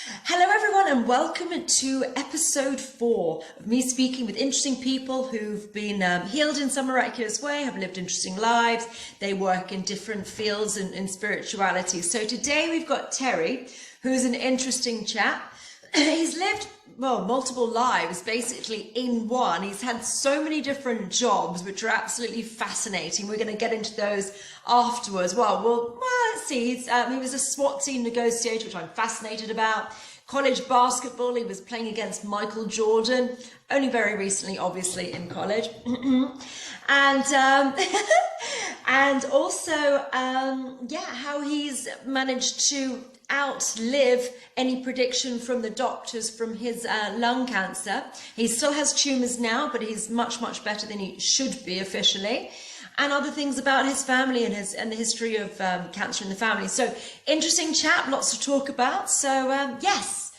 Hello, everyone, and welcome to episode 4 of me speaking with interesting people who've been healed in some miraculous way, have lived interesting lives. They work in different fields in spirituality. So today we've got Terry, who's an interesting chap. He's lived, well, multiple lives basically in one. He's had so many different jobs, which are absolutely fascinating. We're going to get into those afterwards. Well, let's see. He was a SWAT team negotiator, which I'm fascinated about. College basketball, he was playing against Michael Jordan, only very recently, obviously, in college. and and also, how he's managed to outlive any prediction from the doctors from his lung cancer. He still has tumors now, but he's much, much better than he should be officially. And other things about his family and the history of cancer in the family. So interesting chap, lots to talk about. So yes.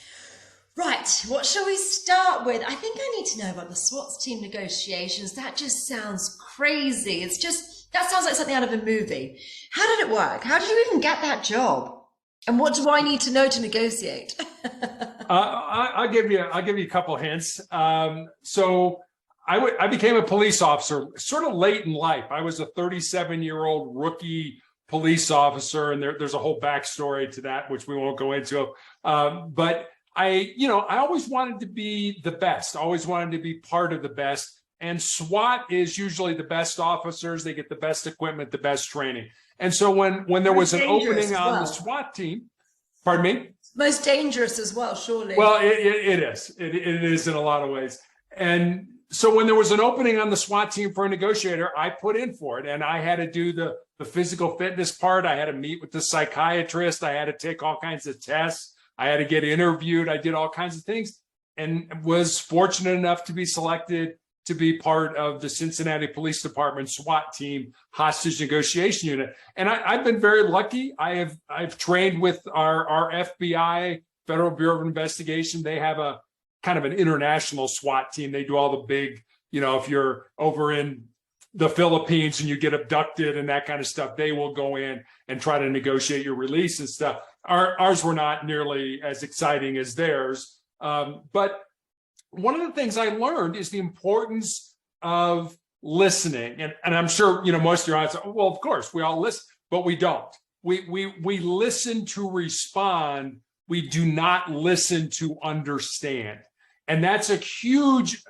Right, what shall we start with? I think I need to know about the SWAT team negotiations. That just sounds crazy. That sounds like something out of a movie. How did it work? How did you even get that job? And what do I need to know to negotiate? I'll give you a couple hints. So I became a police officer sort of late in life. I was a 37-year-old rookie police officer, and there's a whole backstory to that, which we won't go into. But I always wanted to be the best. Always wanted to be part of the best. And SWAT is usually the best officers. They get the best equipment, the best training. And so when there was an opening on the SWAT team, pardon me? Most dangerous as well, surely. Well, it is. It is in a lot of ways. And so when there was an opening on the SWAT team for a negotiator, I put in for it. And I had to do the physical fitness part. I had to meet with the psychiatrist. I had to take all kinds of tests. I had to get interviewed. I did all kinds of things and was fortunate enough to be selected to be part of the Cincinnati Police Department SWAT team hostage negotiation unit. And I've been very lucky. I've trained with our FBI, Federal Bureau of Investigation. They have a kind of an international SWAT team. They do all the big, if you're over in the Philippines and you get abducted and that kind of stuff, they will go in and try to negotiate your release and stuff. Ours were not nearly as exciting as theirs. But one of the things I learned is the importance of listening. And I'm sure, most of your audience, well, of course, we all listen, but we don't. We listen to respond. We do not listen to understand. And that's a huge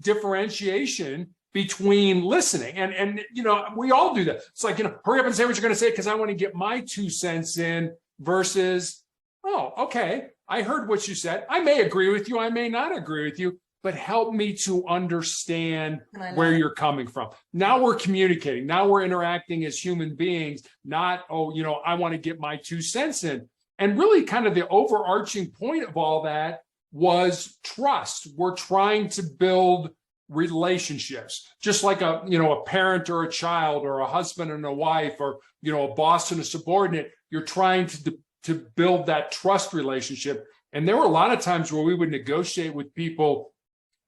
differentiation between listening. And we all do that. It's like, hurry up and say what you're going to say because I want to get my 2 cents in versus, oh, okay, I heard what you said. I may agree with you. I may not agree with you, but help me to understand where you're coming from. Now we're communicating. Now we're interacting as human beings, not, I want to get my 2 cents in. And really kind of the overarching point of all that was trust. We're trying to build relationships, just like a parent or a child or a husband and a wife or, a boss and a subordinate. You're trying to build that trust relationship. And there were a lot of times where we would negotiate with people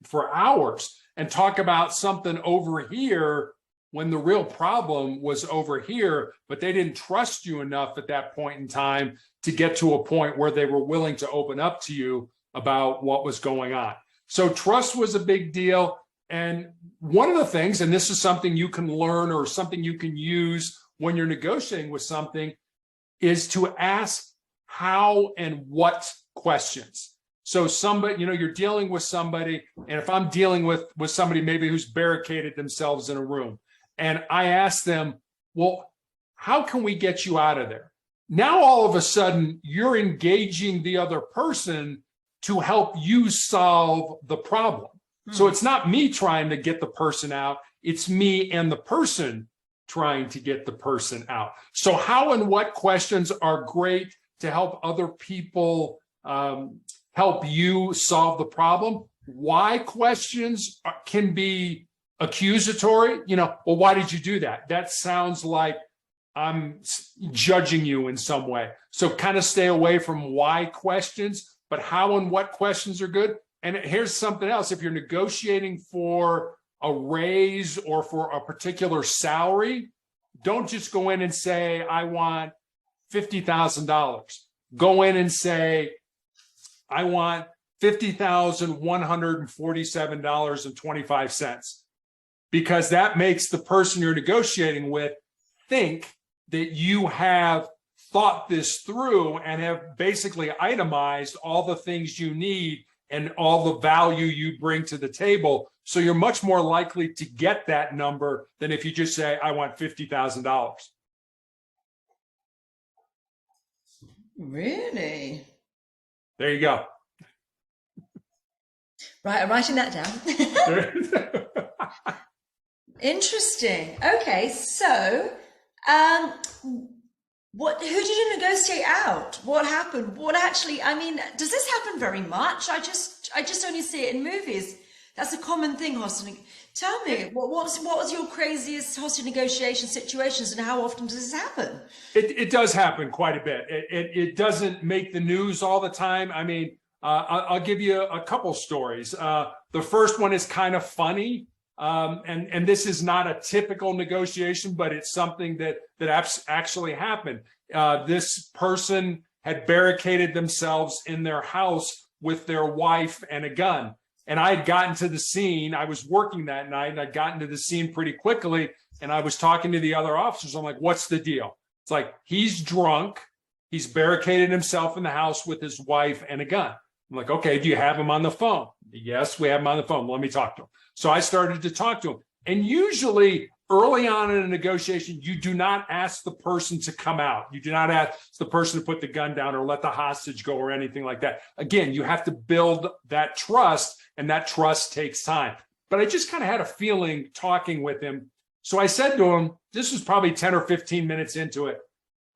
for hours and talk about something over here when the real problem was over here, but they didn't trust you enough at that point in time to get to a point where they were willing to open up to you about what was going on. So trust was a big deal. And one of the things, and this is something you can learn or something you can use when you're negotiating with something, is to ask how and what questions. So somebody, you're dealing with somebody, and if I'm dealing with somebody maybe who's barricaded themselves in a room, and I ask them, well, how can we get you out of there? Now, all of a sudden, you're engaging the other person to help you solve the problem. So it's not me trying to get the person out. It's me and the person trying to get the person out. So how and what questions are great to help other people help you solve the problem? Why questions can be accusatory. Well, why did you do that? That sounds like I'm judging you in some way. So kind of stay away from why questions, but how and what questions are good. And here's something else. If you're negotiating for a raise or for a particular salary, don't just go in and say, I want $50,000. Go in and say I want $50,147.25, because that makes the person you're negotiating with think that you have thought this through and have basically itemized all the things you need and all the value you bring to the table. So you're much more likely to get that number than if you just say, I want $50,000. Really? There you go. Right, I'm writing that down. Interesting. Okay, so who did you negotiate out? What happened? What actually, I mean, does this happen very much? I just only see it in movies. That's a common thing, hostage. Tell me, what was your craziest hostage negotiation situations, and how often does this happen? It does happen quite a bit. It doesn't make the news all the time. I mean, I'll give you a couple stories. The first one is kind of funny. And this is not a typical negotiation, but it's something that actually happened. This person had barricaded themselves in their house with their wife and a gun. And I had gotten to the scene. I was working that night, and I'd gotten to the scene pretty quickly. And I was talking to the other officers. I'm like, what's the deal? It's like, he's drunk. He's barricaded himself in the house with his wife and a gun. I'm like, okay, do you have him on the phone? Yes, we have him on the phone. Let me talk to him. So I started to talk to him. And usually early on in a negotiation, you do not ask the person to come out. You do not ask the person to put the gun down or let the hostage go or anything like that. Again, you have to build that trust, and that trust takes time. But I just kind of had a feeling talking with him. So I said to him, this was probably 10 or 15 minutes into it.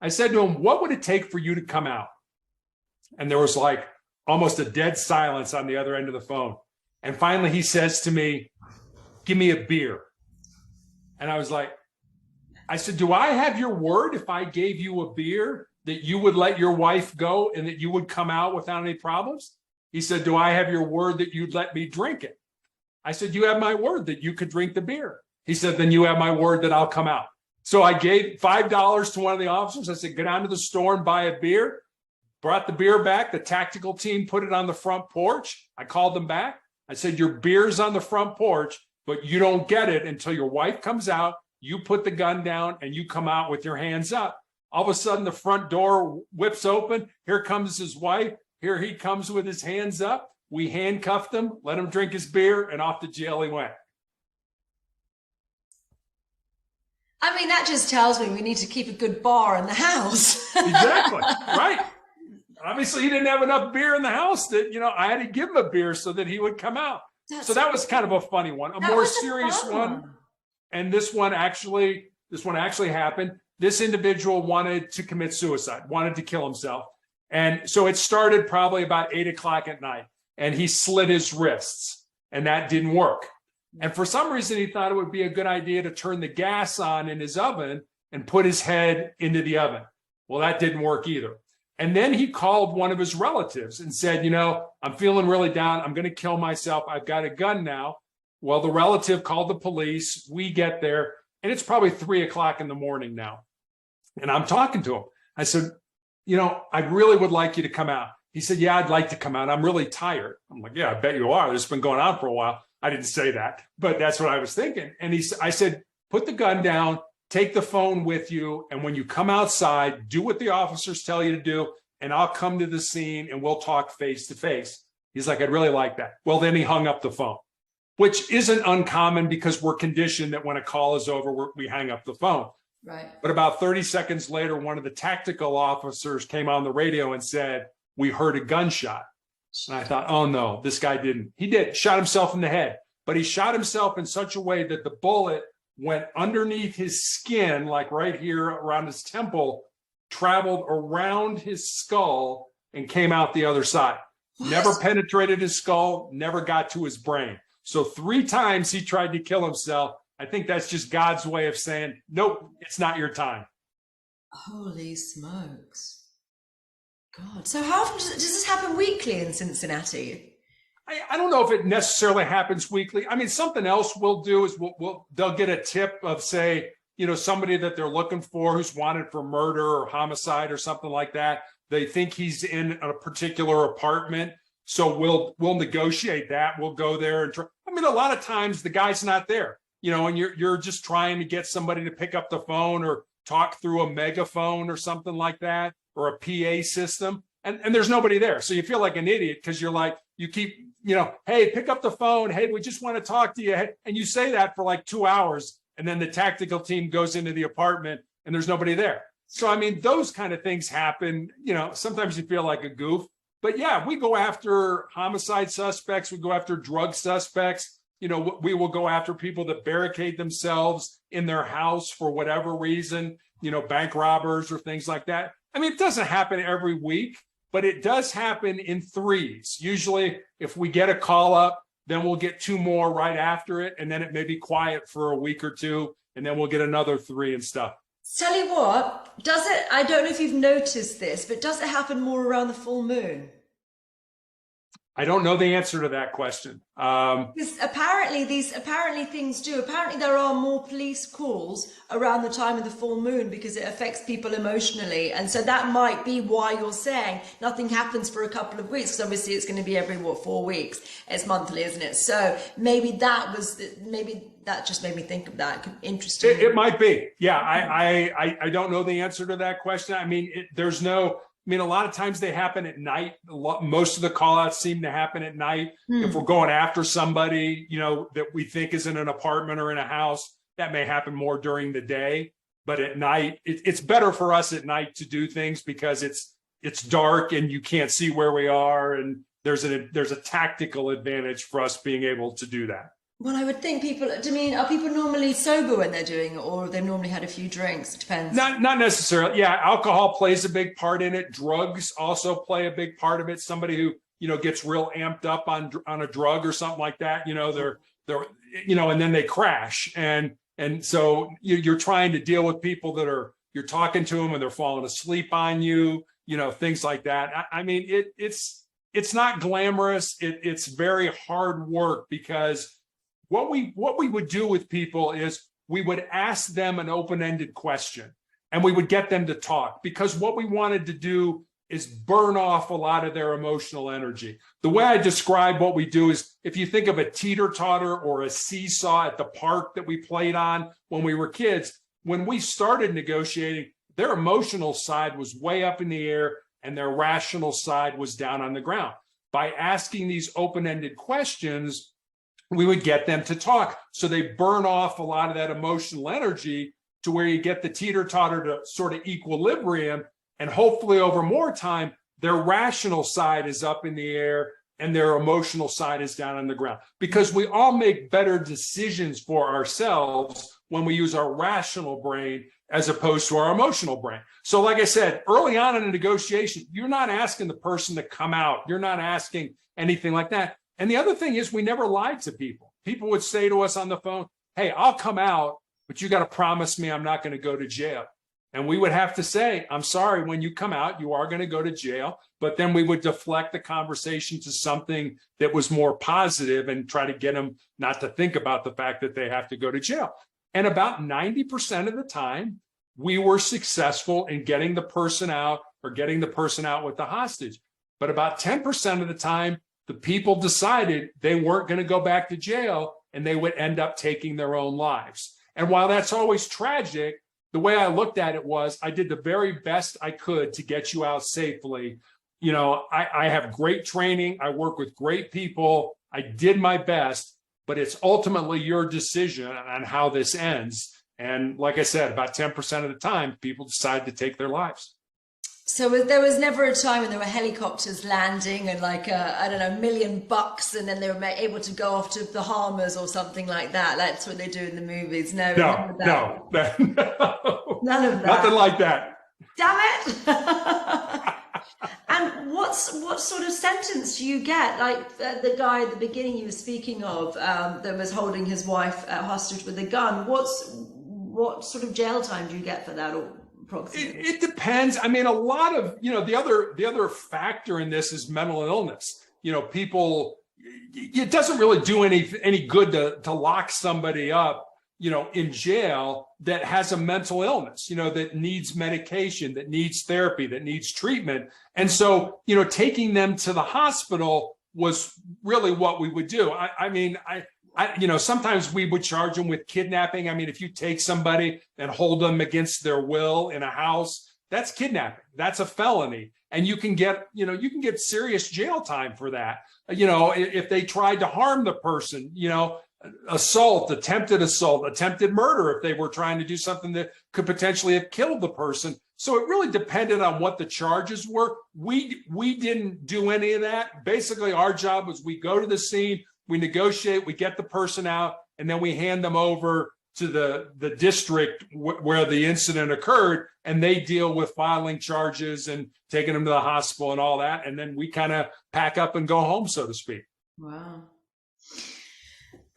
I said to him, what would it take for you to come out? And there was like almost a dead silence on the other end of the phone. And finally he says to me, give me a beer. And I was like, I said, do I have your word if I gave you a beer that you would let your wife go and that you would come out without any problems? He said, do I have your word that you'd let me drink it? I said, you have my word that you could drink the beer. He said, then you have my word that I'll come out. So I gave $5 to one of the officers. I said, go down to the store and buy a beer. Brought the beer back. The tactical team put it on the front porch. I called them back. I said, your beer's on the front porch, but you don't get it until your wife comes out. You put the gun down and you come out with your hands up. All of a sudden, the front door whips open. Here comes his wife. Here he comes with his hands up. We handcuffed him, let him drink his beer, and off to jail he went. I mean, that just tells me we need to keep a good bar in the house. Exactly, right. Obviously, he didn't have enough beer in the house that, I had to give him a beer so that he would come out. So that was kind of a funny one. A more serious one. And this one actually happened. This individual wanted to commit suicide, wanted to kill himself. And so it started probably about 8 o'clock at night, and he slit his wrists, and that didn't work. And for some reason, he thought it would be a good idea to turn the gas on in his oven and put his head into the oven. Well, that didn't work either. And then he called one of his relatives and said, I'm feeling really down. I'm going to kill myself. I've got a gun now. Well, the relative called the police. We get there, and it's probably 3 o'clock in the morning now. And I'm talking to him. I said, I really would like you to come out. He said, yeah, I'd like to come out. I'm really tired. I'm like, yeah, I bet you are. This has been going on for a while. I didn't say that, but that's what I was thinking. And I said, put the gun down, take the phone with you. And when you come outside, do what the officers tell you to do. And I'll come to the scene and we'll talk face to face. He's like, I'd really like that. Well, then he hung up the phone, which isn't uncommon because we're conditioned that when a call is over, we hang up the phone. Right. But about 30 seconds later, one of the tactical officers came on the radio and said, we heard a gunshot. And I thought, oh no, this guy didn't. He did, shot himself in the head, but he shot himself in such a way that the bullet went underneath his skin, like right here around his temple, traveled around his skull and came out the other side. What? Never penetrated his skull, never got to his brain. So 3 times he tried to kill himself. I think that's just God's way of saying, nope, it's not your time. Holy smokes. God. So how often does this happen weekly in Cincinnati? I don't know if it necessarily happens weekly. I mean, something else we'll do is they'll get a tip of, say, somebody that they're looking for who's wanted for murder or homicide or something like that. They think he's in a particular apartment. So we'll negotiate that. We'll go there and try. I mean, a lot of times the guy's not there, and you're just trying to get somebody to pick up the phone or talk through a megaphone or something like that, or a PA system. And there's nobody there. So you feel like an idiot because you're like, you keep, hey, pick up the phone. Hey, we just want to talk to you. And you say that for like 2 hours. And then the tactical team goes into the apartment and there's nobody there. So, I mean, those kind of things happen. Sometimes you feel like a goof. But yeah, we go after homicide suspects. We go after drug suspects. We will go after people that barricade themselves in their house for whatever reason, bank robbers or things like that. I mean, it doesn't happen every week, but it does happen in threes. Usually, if we get a call up, then we'll get 2 more right after it. And then it may be quiet for a week or 2. And then we'll get another 3 and stuff. Tell you what, I don't know if you've noticed this, but does it happen more around the full moon? I don't know the answer to that question. Because apparently things do. Apparently there are more police calls around the time of the full moon because it affects people emotionally. And so that might be why you're saying nothing happens for a couple of weeks, because obviously it's going to be every, 4 weeks? It's monthly, isn't it? So maybe that just made me think of that. Interesting. It might be. Yeah, I don't know the answer to that question. I mean, a lot of times they happen at night. Most of the call outs seem to happen at night. If we're going after somebody, that we think is in an apartment or in a house, that may happen more during the day. But at night, it's better for us at night to do things because it's dark and you can't see where we are. And there's a tactical advantage for us being able to do that. Well, I would think are people normally sober when they're doing it, or they've normally had a few drinks? It depends. Not necessarily. Yeah, alcohol plays a big part in it. Drugs also play a big part of it. Somebody who, gets real amped up on a drug or something like that, they're and then they crash. And so you're trying to deal with people you're talking to them and they're falling asleep on you, things like that. I mean, it's not glamorous. It's very hard work because what we would do with people is we would ask them an open-ended question and we would get them to talk, because what we wanted to do is burn off a lot of their emotional energy. The way I describe what we do is, if you think of a teeter-totter or a seesaw at the park that we played on when we were kids, when we started negotiating, their emotional side was way up in the air and their rational side was down on the ground. By asking these open-ended questions, we would get them to talk. So they burn off a lot of that emotional energy to where you get the teeter-totter to sort of equilibrium. And hopefully over more time, their rational side is up in the air and their emotional side is down on the ground. Because we all make better decisions for ourselves when we use our rational brain as opposed to our emotional brain. So like I said, early on in a negotiation, you're not asking the person to come out. You're not asking anything like that. And the other thing is, we never lied to people. People would say to us on the phone, hey, I'll come out, but you got to promise me I'm not going to go to jail. And we would have to say, I'm sorry, when you come out, you are going to go to jail. But then we would deflect the conversation to something that was more positive and try to get them not to think about the fact that they have to go to jail. And about 90% of the time, we were successful in getting the person out or getting the person out with the hostage. But about 10% of the time, the people decided they weren't going to go back to jail and they would end up taking their own lives. And while that's always tragic, the way I looked at it was, I did the very best I could to get you out safely. I have great training. I work with great people. I did my best, but it's ultimately your decision on how this ends. And like I said, about 10% of the time, people decide to take their lives. So there was never a time when there were helicopters landing and $1 million, and then they were able to go off to the Bahamas or something like that. That's what they do in the movies. No. No. None of that. Nothing like that. Damn it. And what sort of sentence do you get? Like the guy at the beginning you were speaking of that was holding his wife hostage with a gun. What sort of jail time do you get for that? Or it depends. I mean, a lot of, the other factor in this is mental illness. People, it doesn't really do any good to lock somebody up, in jail that has a mental illness, that needs medication, that needs therapy, that needs treatment. And so, taking them to the hospital was really what we would do. Sometimes we would charge them with kidnapping. I mean, if you take somebody and hold them against their will in a house, that's kidnapping. That's a felony. And you can get serious jail time for that. If they tried to harm the person, assault, attempted murder, if they were trying to do something that could potentially have killed the person. So it really depended on what the charges were. We didn't do any of that. Basically, our job was we go to the scene, we negotiate, we get the person out, and then we hand them over to the district where the incident occurred, and they deal with filing charges and taking them to the hospital and all that. And then we kind of pack up and go home, so to speak. Wow.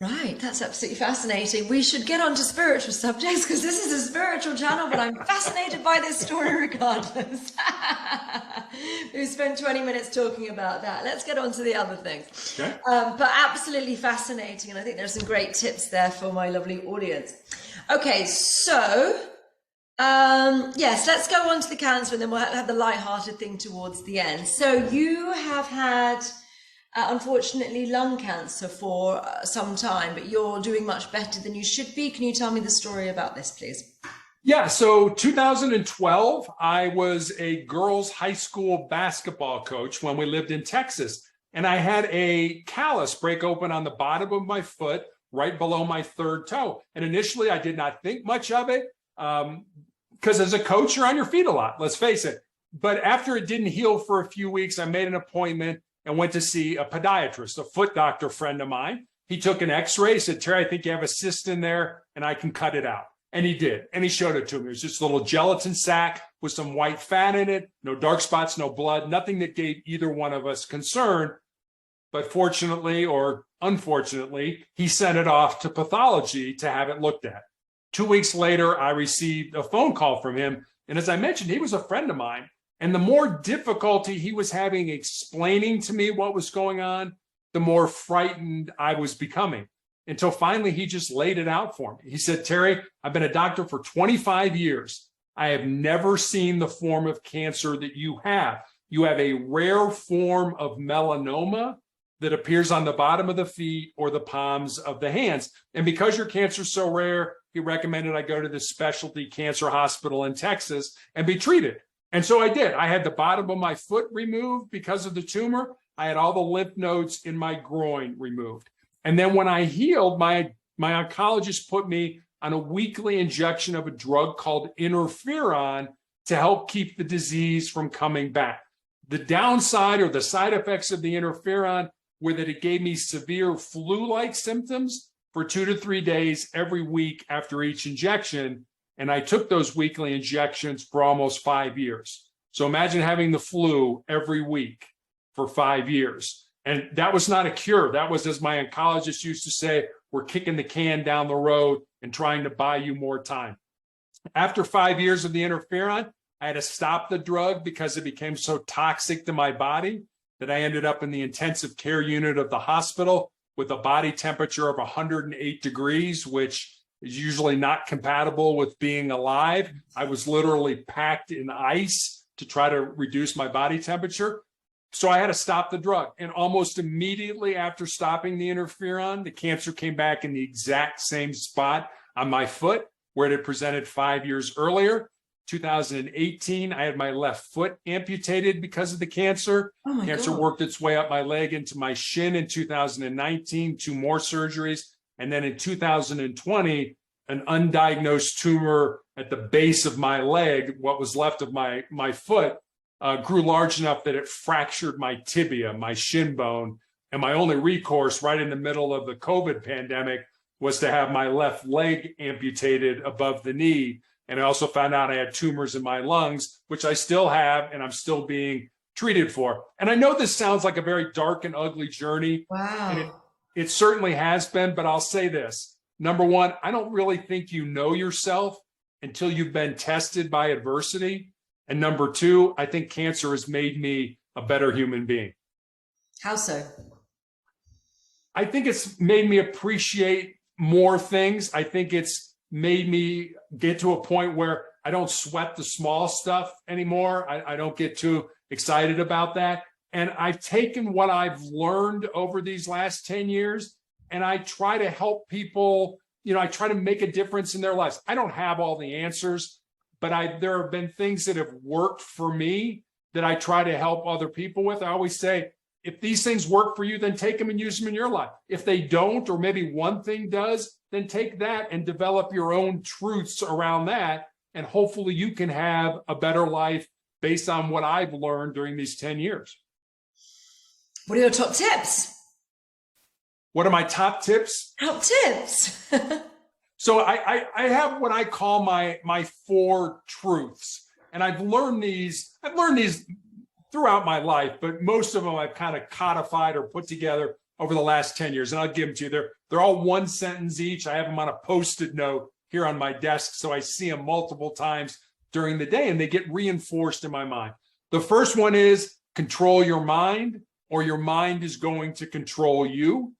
Right, that's absolutely fascinating. We should get on to spiritual subjects because this is a spiritual channel, but I'm fascinated by this story regardless. We spent 20 minutes talking about that. Let's get on to the other things. Okay. But absolutely fascinating, and I think there's some great tips there for my lovely audience. Okay, so yes, let's go on to the cancer, and then we'll have the light-hearted thing towards the end. So you have had unfortunately lung cancer for some time, but you're doing much better than you should be. Can you tell me the story about this, please? Yeah, so 2012, I was a girls' high school basketball coach when we lived in Texas, and I had a callus break open on the bottom of my foot right below my third toe. And initially, I did not think much of it because as a coach, you're on your feet a lot, let's face it. But after it didn't heal for a few weeks, I made an appointment and went to see a podiatrist, a foot doctor friend of mine. He took an x-ray, said, Terry, I think you have a cyst in there and I can cut it out. And he did. And he showed it to me. It was just a little gelatin sac with some white fat in it, no dark spots, no blood, nothing that gave either one of us concern. But fortunately or unfortunately, he sent it off to pathology to have it looked at. 2 weeks later, I received a phone call from him. And as I mentioned, he was a friend of mine. And the more difficulty he was having explaining to me what was going on, the more frightened I was becoming, until finally he just laid it out for me. He said, Terry, I've been a doctor for 25 years. I have never seen the form of cancer that you have. You have a rare form of melanoma that appears on the bottom of the feet or the palms of the hands. And because your cancer is so rare, he recommended I go to this specialty cancer hospital in Texas and be treated. And so I did. I had the bottom of my foot removed because of the tumor. I had all the lymph nodes in my groin removed. And then when I healed, my oncologist put me on a weekly injection of a drug called interferon to help keep the disease from coming back. The downside or the side effects of the interferon were that it gave me severe flu-like symptoms for 2 to 3 days every week after each injection. And I took those weekly injections for almost 5 years. So imagine having the flu every week for 5 years. And that was not a cure. That was, as my oncologist used to say, we're kicking the can down the road and trying to buy you more time. After 5 years of the interferon, I had to stop the drug because it became so toxic to my body that I ended up in the intensive care unit of the hospital with a body temperature of 108 degrees, which is usually not compatible with being alive. I was literally packed in ice to try to reduce my body temperature. So I had to stop the drug. And almost immediately after stopping the interferon, the cancer came back in the exact same spot on my foot where it had presented 5 years earlier. 2018, I had my left foot amputated because of the cancer. Oh my Cancer God. worked its way up my leg into my shin in 2019, 2 more surgeries. And then in 2020, an undiagnosed tumor at the base of my leg, what was left of my foot, grew large enough that it fractured my tibia, my shin bone. And my only recourse right in the middle of the COVID pandemic was to have my left leg amputated above the knee. And I also found out I had tumors in my lungs, which I still have, and I'm still being treated for. And I know this sounds like a very dark and ugly journey. Wow. And it certainly has been, but I'll say this. Number one, I don't really think you know yourself until you've been tested by adversity. And number two, I think cancer has made me a better human being. How so? I think it's made me appreciate more things. I think it's made me get to a point where I don't sweat the small stuff anymore. I don't get too excited about that. And I've taken what I've learned over these last 10 years and I try to help people, I try to make a difference in their lives. I don't have all the answers, but there have been things that have worked for me that I try to help other people with. I always say, if these things work for you, then take them and use them in your life. If they don't, or maybe one thing does, then take that and develop your own truths around that. And hopefully you can have a better life based on what I've learned during these 10 years. What are your top tips? What are my top tips? Top tips. So I have what I call my 4 truths. And I've learned these throughout my life, but most of them I've kind of codified or put together over the last 10 years. And I'll give them to you. They're all 1 sentence each. I have them on a Post-it note here on my desk, so I see them multiple times during the day and they get reinforced in my mind. The first one is control your mind, or your mind is going to control you.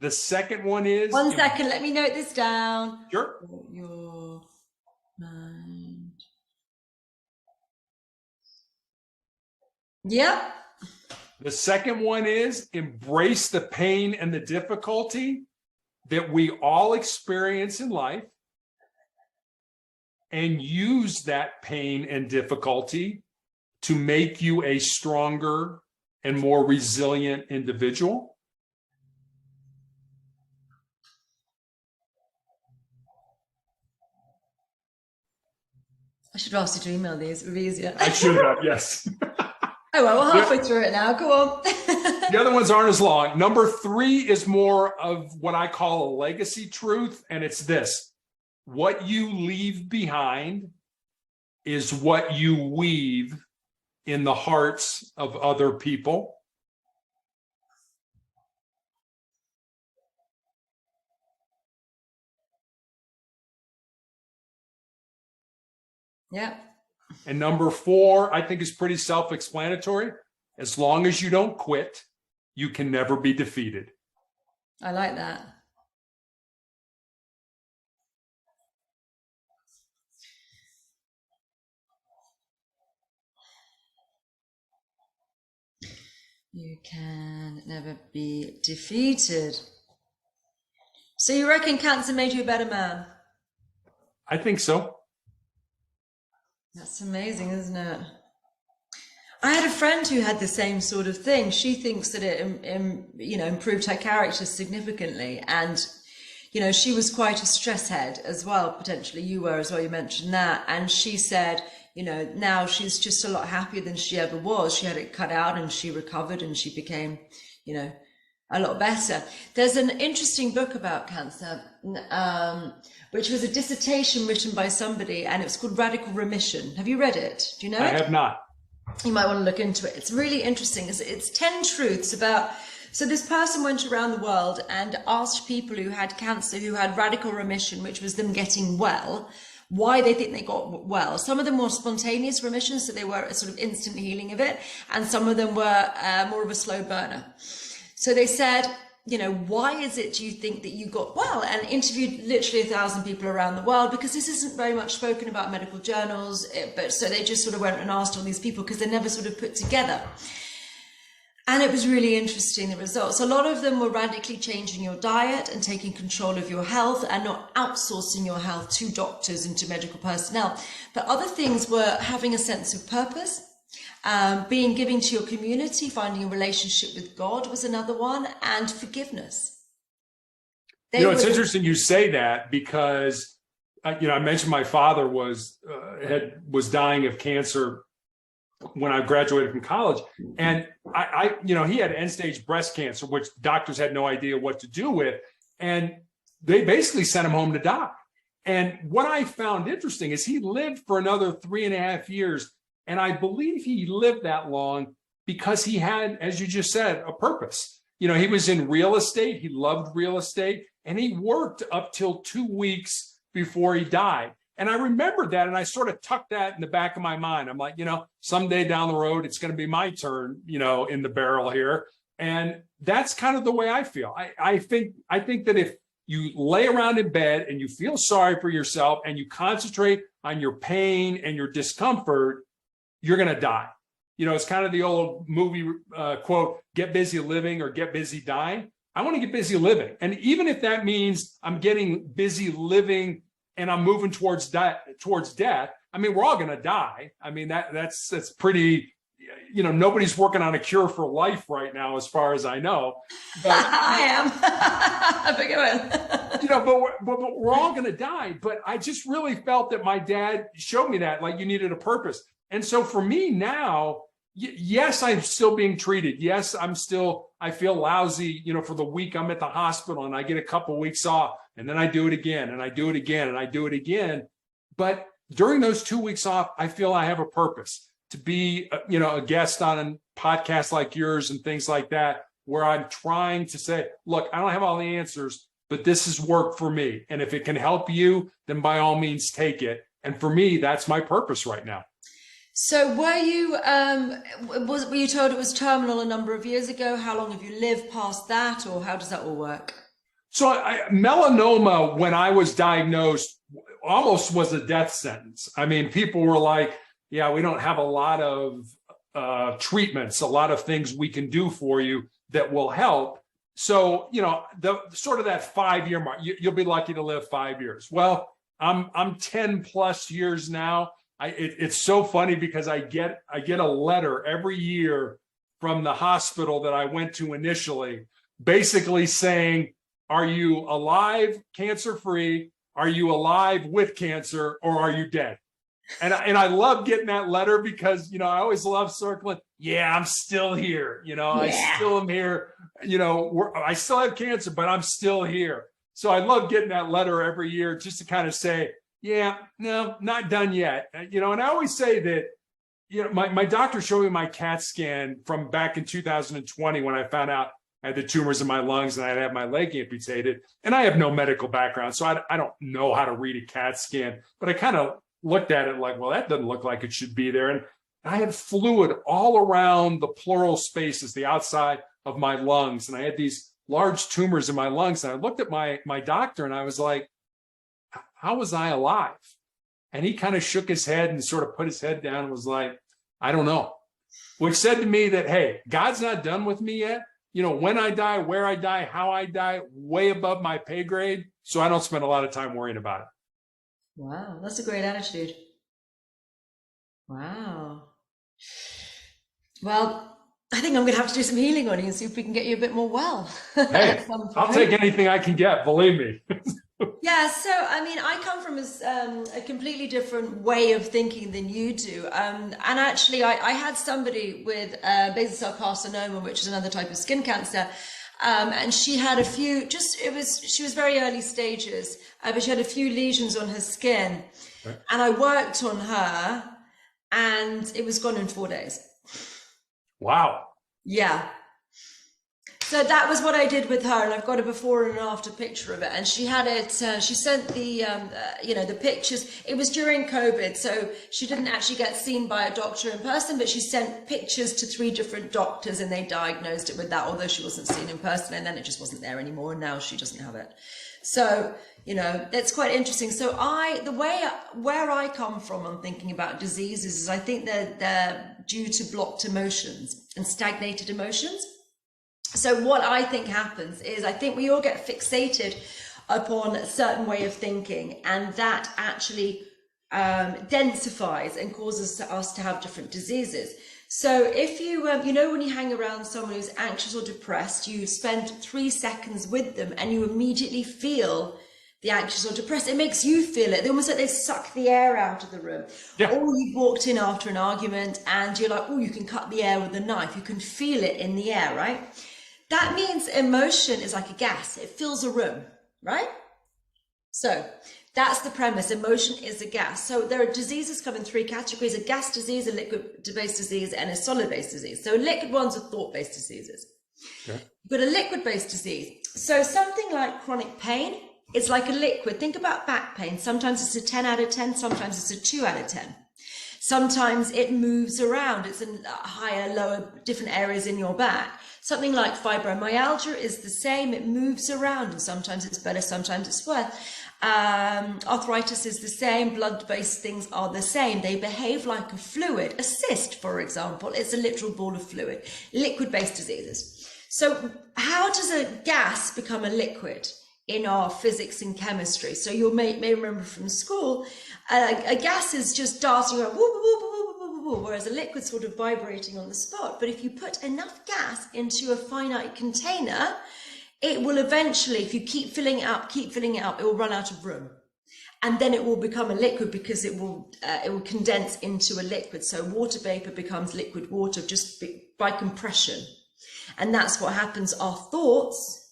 The second one is... 1 second, let me note this down. Sure. Your mind. Yep. The second one is embrace the pain and the difficulty that we all experience in life and use that pain and difficulty to make you a stronger and more resilient individual. I should have asked you to email these. It would be easier. I should have, yes. Oh, well, we're halfway through it now. Go on. The other ones aren't as long. Number 3 is more of what I call a legacy truth, and it's this. What you leave behind is what you weave in the hearts of other people. Yeah. And number 4, I think is pretty self-explanatory. As long as you don't quit, you can never be defeated. I like that. You can never be defeated. So you reckon cancer made you a better man? I think so. That's amazing, isn't it? I had a friend who had the same sort of thing. She thinks that it, improved her character significantly. And, she was quite a stress head as well, potentially. You were as well, you mentioned that. And she said, now she's just a lot happier than she ever was. She had it cut out and she recovered and she became, a lot better. There's an interesting book about cancer, which was a dissertation written by somebody, and it's called Radical Remission. Have you read it? Do you know it? I have not. You might want to look into it. It's really interesting. It's 10 truths about... So this person went around the world and asked people who had cancer, who had radical remission, which was them getting well, why they think they got well. Some of them were spontaneous remissions, so they were a sort of instant healing of it, and some of them were more of a slow burner. So they said, why is it, do you think, that you got well? And interviewed literally 1,000 people around the world, because this isn't very much spoken about in medical journals. But so they just sort of went and asked all these people because they're never sort of put together. And it was really interesting, the results. A lot of them were radically changing your diet and taking control of your health and not outsourcing your health to doctors and to medical personnel. But other things were having a sense of purpose, being giving to your community, finding a relationship with God was another one, and forgiveness. It's interesting you say that, because I mentioned my father was dying of cancer when I graduated from college, and he had end-stage breast cancer, which doctors had no idea what to do with, and they basically sent him home to die. And what I found interesting is he lived for another 3.5 years. And I believe he lived that long because he had, as you just said, a purpose. He was in real estate. He loved real estate, and he worked up till 2 weeks before he died. And I remembered that, and I sort of tucked that in the back of my mind. I'm like, someday down the road, it's going to be my turn, in the barrel here. And that's kind of the way I feel. I think that you lay around in bed and you feel sorry for yourself and you concentrate on your pain and your discomfort, you're going to die. It's kind of the old movie quote, get busy living or get busy dying. I want to get busy living. And even if that means I'm getting busy living and I'm moving towards death, I mean, we're all going to die. I mean, that's pretty, nobody's working on a cure for life right now, as far as I know. But, I am. Big one. But we're all going to die. But I just really felt that my dad showed me that, like, you needed a purpose. And so for me now, yes, I'm still being treated. Yes, I feel lousy, for the week I'm at the hospital and I get a couple of weeks off and then I do it again and I do it again and I do it again. But during those 2 weeks off, I feel I have a purpose to be, a guest on a podcast like yours and things like that, where I'm trying to say, look, I don't have all the answers, but this has worked for me. And if it can help you, then by all means take it. And for me, that's my purpose right now. So were you told it was terminal a number of years ago? How long have you lived past that, or how does that all work? So melanoma, when I was diagnosed, almost was a death sentence. I mean, people were like, yeah, we don't have a lot of treatments, a lot of things we can do for you that will help. So, the sort of that 5-year mark, you'll be lucky to live 5 years. Well, I'm 10 plus years now. It's so funny because I get a letter every year from the hospital that I went to initially, basically saying, are you alive, cancer-free? Are you alive with cancer, or are you dead? And I love getting that letter because, I always love circling. Yeah, I'm still here. I still am here. I still have cancer, but I'm still here. So I love getting that letter every year just to kind of say, yeah, no, not done yet. And I always say that, my doctor showed me my CAT scan from back in 2020 when I found out I had the tumors in my lungs and I'd had my leg amputated. And I have no medical background, so I don't know how to read a CAT scan. But I kind of looked at it like, well, that doesn't look like it should be there. And I had fluid all around the pleural spaces, the outside of my lungs. And I had these large tumors in my lungs. And I looked at my doctor and I was like, how was I alive? And he kind of shook his head and sort of put his head down and was like, I don't know, which said to me that, hey, God's not done with me yet. When I die, where I die, how I die, way above my pay grade. So I don't spend a lot of time worrying about it. Wow, that's a great attitude. Wow. Well, I think I'm going to have to do some healing on you and see if we can get you a bit more well. Hey, I'll take anything I can get, believe me. Yeah, so I mean, I come from a completely different way of thinking than you do. And actually, I had somebody with basal cell carcinoma, which is another type of skin cancer. And she had she was very early stages, but she had a few lesions on her skin. Okay. And I worked on her and it was gone in 4 days. Wow. Yeah. So that was what I did with her, and I've got a before and after picture of it. And she had it. She sent the, the pictures. It was during COVID, so she didn't actually get seen by a doctor in person, but she sent pictures to 3 different doctors, and they diagnosed it with that. Although she wasn't seen in person, and then it just wasn't there anymore, and now she doesn't have it. So it's quite interesting. So where I come from on thinking about diseases is I think they're due to blocked emotions and stagnated emotions. So what I think happens is I think we all get fixated upon a certain way of thinking, and that actually densifies and causes us to have different diseases. So if you, when you hang around someone who's anxious or depressed, you spend 3 seconds with them and you immediately feel the anxious or depressed. It makes you feel it. They're almost like they suck the air out of the room. Yeah. Or you've walked in after an argument and you're like, oh, you can cut the air with a knife. You can feel it in the air, right? That means emotion is like a gas. It fills a room, right? So that's the premise. Emotion is a gas. So there are diseases come in 3 categories: a gas disease, a liquid-based disease, and a solid-based disease. So liquid ones are thought-based diseases. Okay. But a liquid-based disease. So something like chronic pain, it's like a liquid. Think about back pain. Sometimes it's a 10 out of 10. Sometimes it's a 2 out of 10. Sometimes it moves around. It's in higher, lower, different areas in your back. Something like fibromyalgia is the same. It moves around, and sometimes it's better, sometimes it's worse. Arthritis is the same. Blood-based things are the same. They behave like a fluid. A cyst, for example, is a literal ball of fluid. Liquid-based diseases. So how does a gas become a liquid in our physics and chemistry? So you may remember from school, a gas is just darting around, woo, woo, woo, woo, woo, woo, whereas a liquid sort of vibrating on the spot. But if you put enough gas into a finite container, it will eventually, if you keep filling it up, it will run out of room. And then it will become a liquid because it will condense into a liquid. So water vapor becomes liquid water just by compression. And that's what happens. Our thoughts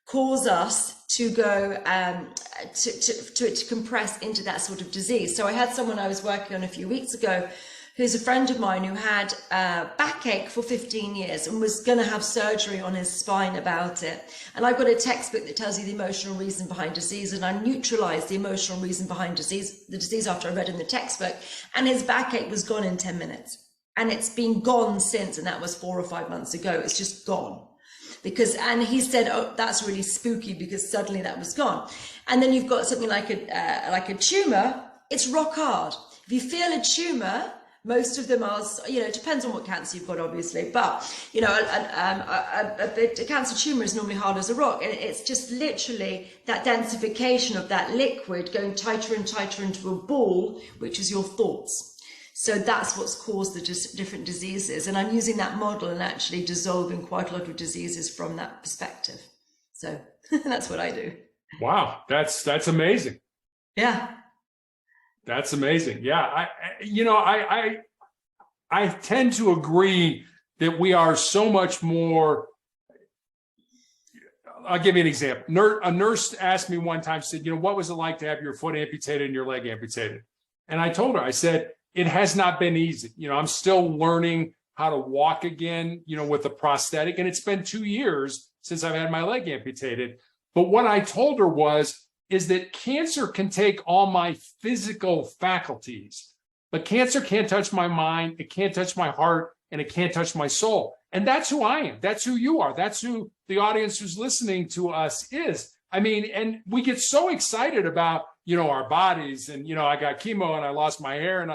cause us to go to compress into that sort of disease. So I had someone I was working on a few weeks ago who's a friend of mine who had backache for 15 years and was going to have surgery on his spine about it. And I've got a textbook that tells you the emotional reason behind disease, and I neutralized the emotional reason behind the disease after I read in the textbook, and his backache was gone in 10 minutes. And it's been gone since, and that was 4 or 5 months ago. It's just gone. And he said, oh, that's really spooky because suddenly that was gone. And then you've got something like a tumor. It's rock hard. If you feel a tumor, most of them are, it depends on what cancer you've got, obviously, but, a cancer tumor is normally hard as a rock. And it's just literally that densification of that liquid going tighter and tighter into a ball, which is your thoughts. So that's what's caused the different diseases. And I'm using that model and actually dissolving quite a lot of diseases from that perspective. So that's what I do. Wow. That's amazing. Yeah. That's amazing. Yeah. I tend to agree that we are so much more. I'll give you an example. A nurse asked me one time, said, what was it like to have your foot amputated and your leg amputated? And I told her, I said, it has not been easy. I'm still learning how to walk again, with a prosthetic. And it's been 2 years since I've had my leg amputated. But what I told her is that cancer can take all my physical faculties, but cancer can't touch my mind. It can't touch my heart, and it can't touch my soul. And that's who I am. That's who you are. That's who the audience who's listening to us is. And we get so excited about, our bodies and, I got chemo and I lost my hair, and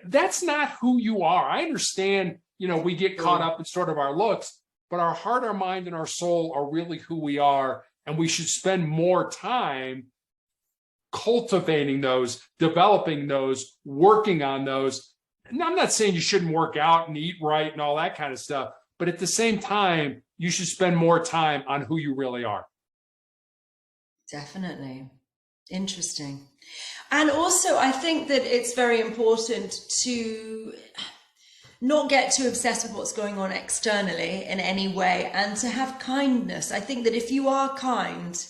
that's not who you are. I understand, we get caught up in sort of our looks, but our heart, our mind, and our soul are really who we are. And we should spend more time cultivating those, developing those, working on those. And I'm not saying you shouldn't work out and eat right and all that kind of stuff, but at the same time, you should spend more time on who you really are. Definitely. Interesting. And also, I think that it's very important to not get too obsessed with what's going on externally in any way, and to have kindness. I think that if you are kind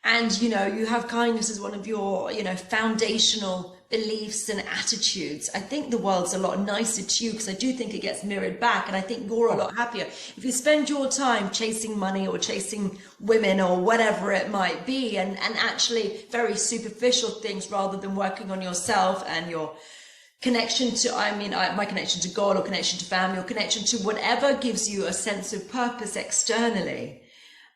and, you have kindness as one of your, foundational beliefs and attitudes, I think the world's a lot nicer to you, because I do think it gets mirrored back, and I think you're a lot happier. If you spend your time chasing money or chasing women or whatever it might be, and actually very superficial things, rather than working on yourself and your connection to, my connection to God, or connection to family, or connection to whatever gives you a sense of purpose externally.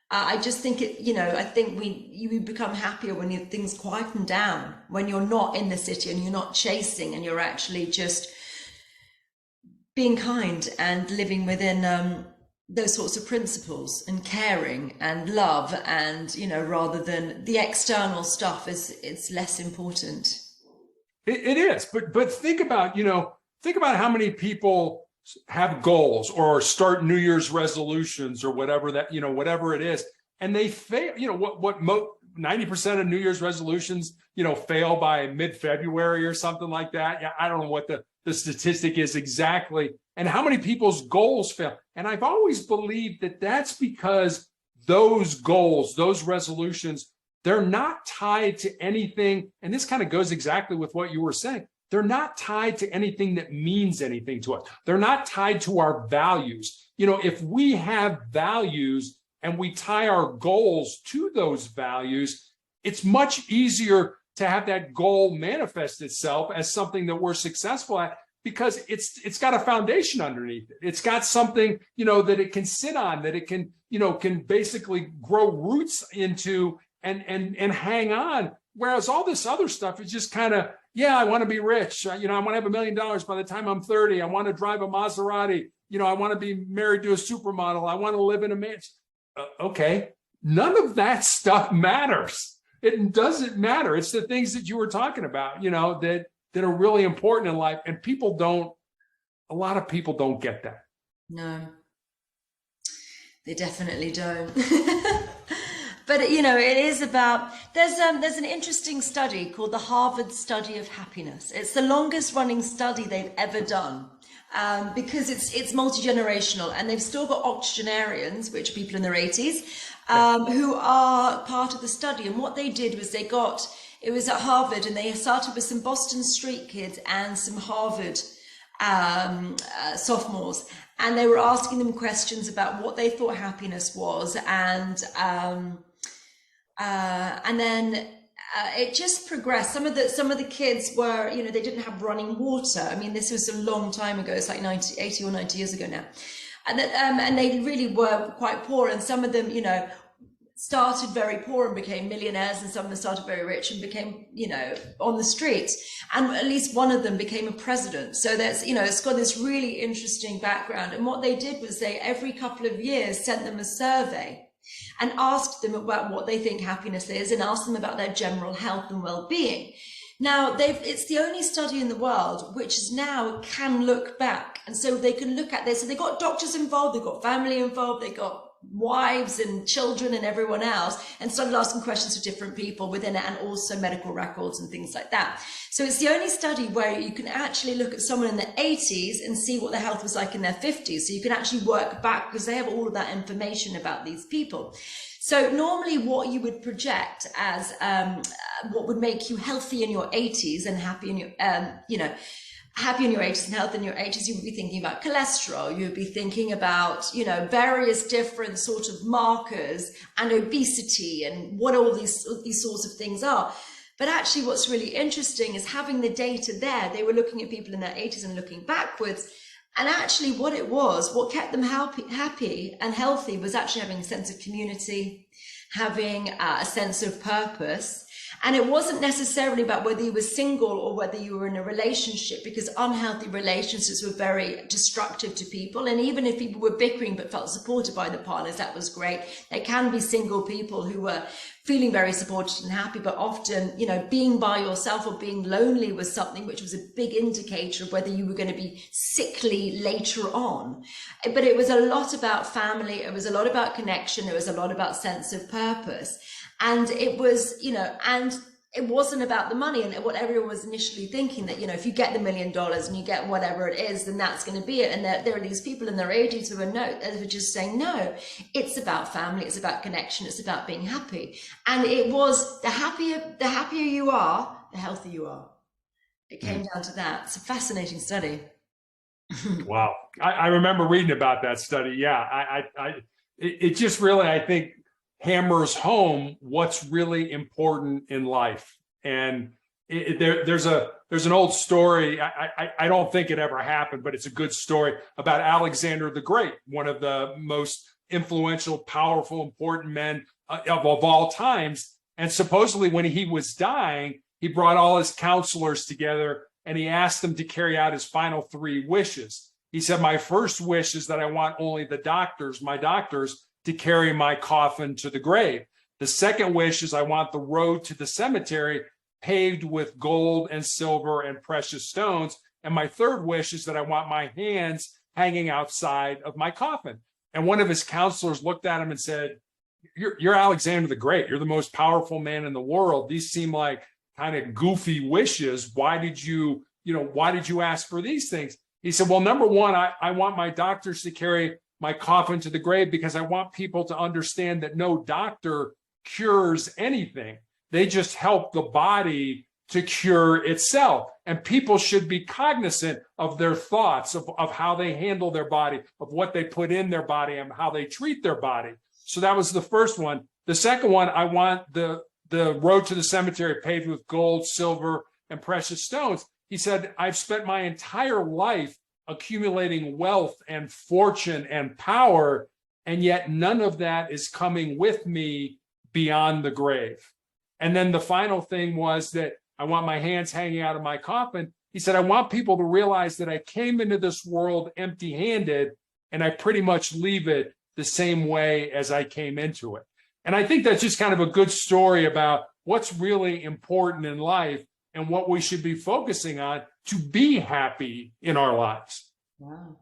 I just think I think you become happier when things quieten down, when you're not in the city and you're not chasing, and you're actually just being kind and living within those sorts of principles, and caring and love, and, rather than the external stuff it's less important. It is, but think about how many people have goals or start New Year's resolutions or whatever whatever it is, and they fail. 90% of New Year's resolutions, fail by mid-February or something like that. Yeah, I don't know what the statistic is exactly, and how many people's goals fail. And I've always believed that that's because those goals, those resolutions, they're not tied to anything. And this kind of goes exactly with what you were saying. They're not tied to anything that means anything to us. They're not tied to our values. If we have values and we tie our goals to those values, it's much easier to have that goal manifest itself as something that we're successful at, because it's got a foundation underneath it. It's got something, that it can sit on, that it can, can basically grow roots into and hang on. Whereas all this other stuff is just kind of, I want to be rich. I want to have $1 million by the time I'm 30. I want to drive a Maserati. I want to be married to a supermodel. I want to live in a mansion. Okay. None of that stuff matters. It doesn't matter. It's the things that you were talking about, that are really important in life. And a lot of people don't get that. No, they definitely don't. But, it is about, there's an interesting study called the Harvard Study of Happiness. It's the longest running study they've ever done. Because it's multi-generational, and they've still got octogenarians, which are people in their 80s, who are part of the study. And what they did was it was at Harvard, and they started with some Boston Street kids and some Harvard sophomores, and they were asking them questions about what they thought happiness was, and then it just progressed. Some of the kids were, they didn't have running water. I mean, this was a long time ago. It's like 80 or 90 years ago now. And they really were quite poor. And some of them, started very poor and became millionaires. And some of them started very rich and became, on the streets. And at least one of them became a president. So that's, it's got this really interesting background. And what they did was they, every couple of years, sent them a survey and asked them about what they think happiness is, and asked them about their general health and well-being. Now, it's the only study in the world which is now can look back. And so they can look at this. So they got doctors involved, they got family involved, they got wives and children and everyone else, and started asking questions to different people within it, and also medical records and things like that. So it's the only study where you can actually look at someone in their 80s and see what their health was like in their 50s. So you can actually work back, because they have all of that information about these people. So normally what you would project as what would make you healthy in your 80s and happy in your, happy in your 80s and health in your 80s, you would be thinking about cholesterol, you would be thinking about, various different sort of markers and obesity and what all these sorts of things are. But actually what's really interesting is having the data there. They were looking at people in their 80s and looking backwards. And actually what kept them happy and healthy was actually having a sense of community, having a sense of purpose. And it wasn't necessarily about whether you were single or whether you were in a relationship, because unhealthy relationships were very destructive to people. And even if people were bickering but felt supported by the partners, that was great. There can be single people who were feeling very supported and happy, but often, being by yourself or being lonely was something which was a big indicator of whether you were going to be sickly later on. But it was a lot about family. It was a lot about connection. It was a lot about sense of purpose. And it was, and it wasn't about the money, and what everyone was initially thinking that, if you get the $1 million and you get whatever it is, then that's going to be it. And there are these people in their 80s who were just saying, no, it's about family, it's about connection, it's about being happy. And it was the happier you are, the healthier you are. It came down to that. It's a fascinating study. Wow. I remember reading about that study. Yeah. It just really, I think, hammers home what's really important in life. And there's an old story. I don't think it ever happened, but it's a good story about Alexander the Great, one of the most influential, powerful, important men of all times. And supposedly when he was dying, he brought all his counselors together and he asked them to carry out his final 3 wishes. He said, my first wish is that I want only my doctors, to carry my coffin to the grave. The second wish is I want the road to the cemetery paved with gold and silver and precious stones. And my third wish is that I want my hands hanging outside of my coffin. And one of his counselors looked at him and said, you're Alexander the Great. You're the most powerful man in the world. These seem like kind of goofy wishes. Why did you ask for these things? He said, well, number one, I want my doctors to carry my coffin to the grave because I want people to understand that no doctor cures anything. They just help the body to cure itself. And people should be cognizant of their thoughts, of how they handle their body, of what they put in their body and how they treat their body. So that was the first one. The second one, I want the road to the cemetery paved with gold, silver, and precious stones. he said, I've spent my entire life accumulating wealth and fortune and power, and yet none of that is coming with me beyond the grave. And then the final thing was that I want my hands hanging out of my coffin. He said, I want people to realize that I came into this world empty-handed, and I pretty much leave it the same way as I came into it. And I think that's just kind of a good story about what's really important in life and what we should be focusing on to be happy in our lives. Wow.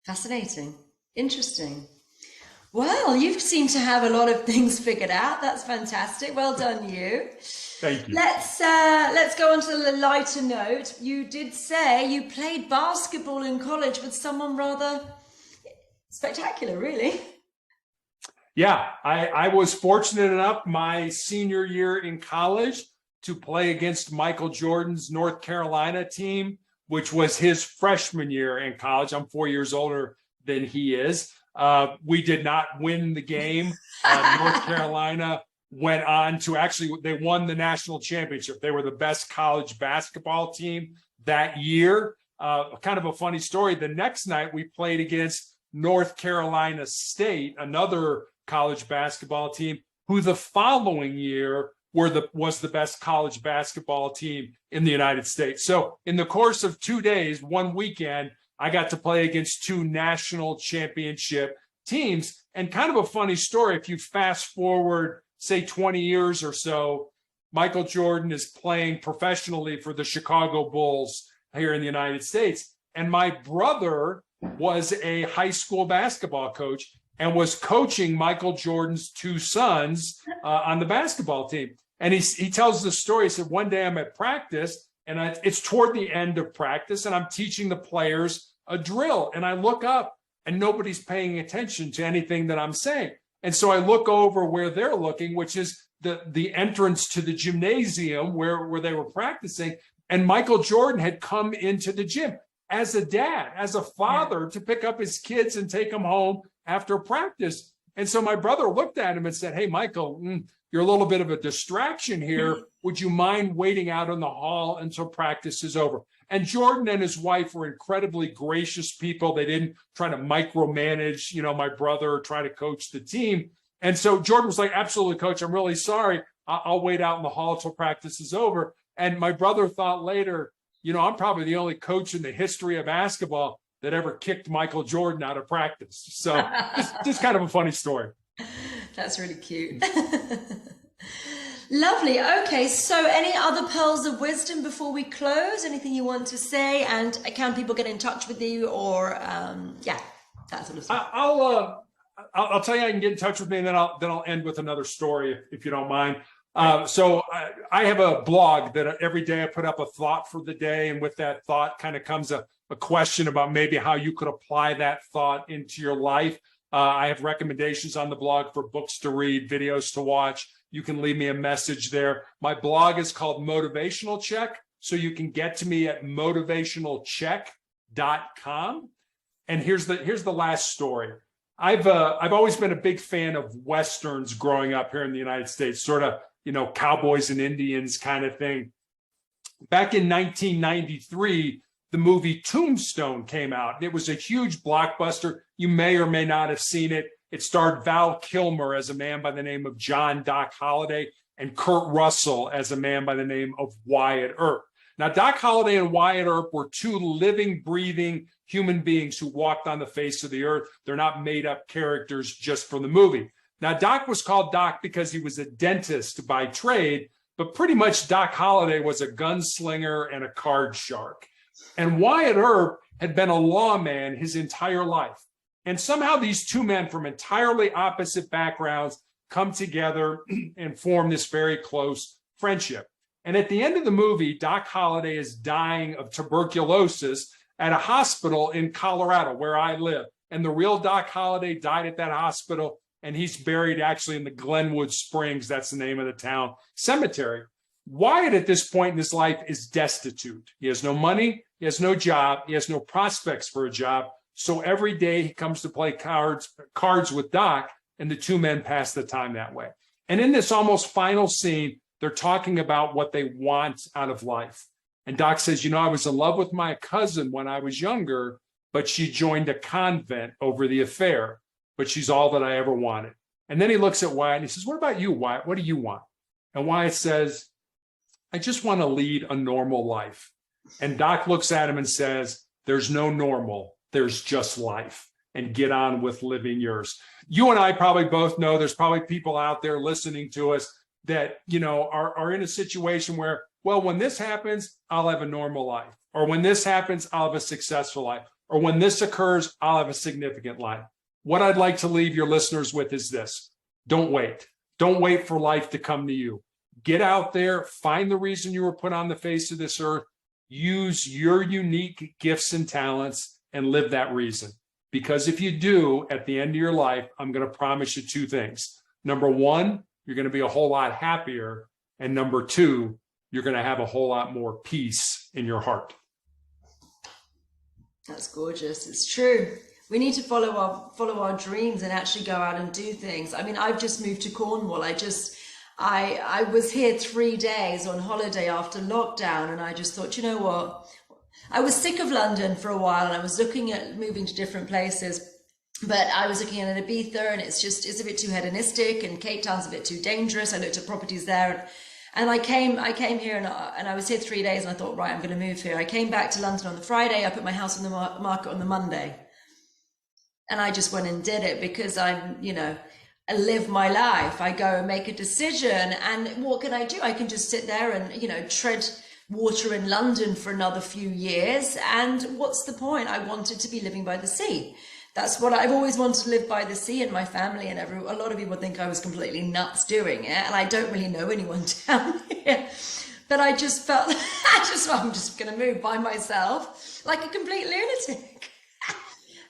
Fascinating. Interesting. Well, you seem to have a lot of things figured out. That's fantastic. Well done, you. Thank you. Let's go on to the lighter note. You did say you played basketball in college with someone rather spectacular, really. Yeah, I was fortunate enough my senior year in college to play against Michael Jordan's North Carolina team, which was his freshman year in college. I'm 4 years older than he is. We did not win the game. North Carolina went on to they won the national championship. They were the best college basketball team that year. Kind of a funny story. The next night we played against North Carolina State, another college basketball team, who the following year was the best college basketball team in the United States. So in the course of 2 days, one weekend, I got to play against two national championship teams. And kind of a funny story, if you fast forward, say 20 years or so, Michael Jordan is playing professionally for the Chicago Bulls here in the United States. And my brother was a high school basketball coach and was coaching Michael Jordan's two sons on the basketball team. And he tells the story. He said, one day I'm at practice, and it's toward the end of practice, and I'm teaching the players a drill. And I look up, and nobody's paying attention to anything that I'm saying. And so I look over where they're looking, which is the entrance to the gymnasium where they were practicing. And Michael Jordan had come into the gym as a dad, as a father, to pick up his kids and take them home after practice. And so my brother looked at him and said, hey, Michael, you're a little bit of a distraction here. Would you mind waiting out in the hall until practice is over? And Jordan and his wife were incredibly gracious people. They didn't try to micromanage, my brother, or try to coach the team. And so Jordan was like, absolutely, coach, I'm really sorry. I'll wait out in the hall until practice is over. And my brother thought later, I'm probably the only coach in the history of basketball that ever kicked Michael Jordan out of practice. So just kind of a funny story. That's really cute. Lovely. Okay, so any other pearls of wisdom before we close? Anything you want to say? And can people get in touch with you, or that sort of stuff? I'll tell you, I can get in touch with me, and then I'll end with another story if you don't mind. So I have a blog that every day I put up a thought for the day, and with that thought kind of comes a question about maybe how you could apply that thought into your life. I have recommendations on the blog for books to read, videos to watch. You can leave me a message there. My blog is called Motivational Check, so you can get to me at motivationalcheck.com. And here's the last story. I've always been a big fan of Westerns growing up here in the United States, sort of, cowboys and Indians kind of thing. Back in 1993, the movie Tombstone came out. It was a huge blockbuster. You may or may not have seen it. It starred Val Kilmer as a man by the name of John Doc Holliday and Kurt Russell as a man by the name of Wyatt Earp. Now, Doc Holliday and Wyatt Earp were two living, breathing human beings who walked on the face of the earth. They're not made up characters just for the movie. Now, Doc was called Doc because he was a dentist by trade, but pretty much Doc Holliday was a gunslinger and a card shark. And Wyatt Earp had been a lawman his entire life. And somehow these two men from entirely opposite backgrounds come together and form this very close friendship. And at the end of the movie, Doc Holliday is dying of tuberculosis at a hospital in Colorado, where I live. And the real Doc Holliday died at that hospital, and he's buried actually in the Glenwood Springs, that's the name of the town, cemetery. Wyatt at this point in his life is destitute. He has no money, he has no job, he has no prospects for a job. So every day he comes to play cards with Doc, and the two men pass the time that way. And in this almost final scene, they're talking about what they want out of life. And Doc says, I was in love with my cousin when I was younger, but she joined a convent over the affair, but she's all that I ever wanted. And then he looks at Wyatt and he says, what about you, Wyatt? What do you want? And Wyatt says, I just want to lead a normal life. And Doc looks at him and says, there's no normal, there's just life, and get on with living yours. You and I probably both know there's probably people out there listening to us that, are in a situation where, well, when this happens, I'll have a normal life. Or when this happens, I'll have a successful life. Or when this occurs, I'll have a significant life. What I'd like to leave your listeners with is this. Don't wait. Don't wait for life to come to you. Get out there, find the reason you were put on the face of this earth, use your unique gifts and talents, and live that reason. Because if you do, at the end of your life, I'm going to promise you two things. Number one, you're going to be a whole lot happier. And number two, you're going to have a whole lot more peace in your heart. That's gorgeous. It's true. We need to follow our dreams and actually go out and do things. I mean, I've just moved to Cornwall. I was here 3 days on holiday after lockdown, and I just thought, you know what? I was sick of London for a while, and I was looking at moving to different places. But I was looking at Ibiza, and it's a bit too hedonistic, and Cape Town's a bit too dangerous. I looked at properties there, and I came here, and I was here 3 days, and I thought, right, I'm going to move here. I came back to London on the Friday. I put my house on the market on the Monday, and I just went and did it because I live my life. I go and make a decision, and what can I do? I can just sit there and tread water in London for another few years, and what's the point? I wanted to be living by the sea. That's what I've always wanted to live by the sea, and my family and a lot of people think I was completely nuts doing it, and I don't really know anyone down here. But I just felt, I'm just going to move by myself like a complete lunatic.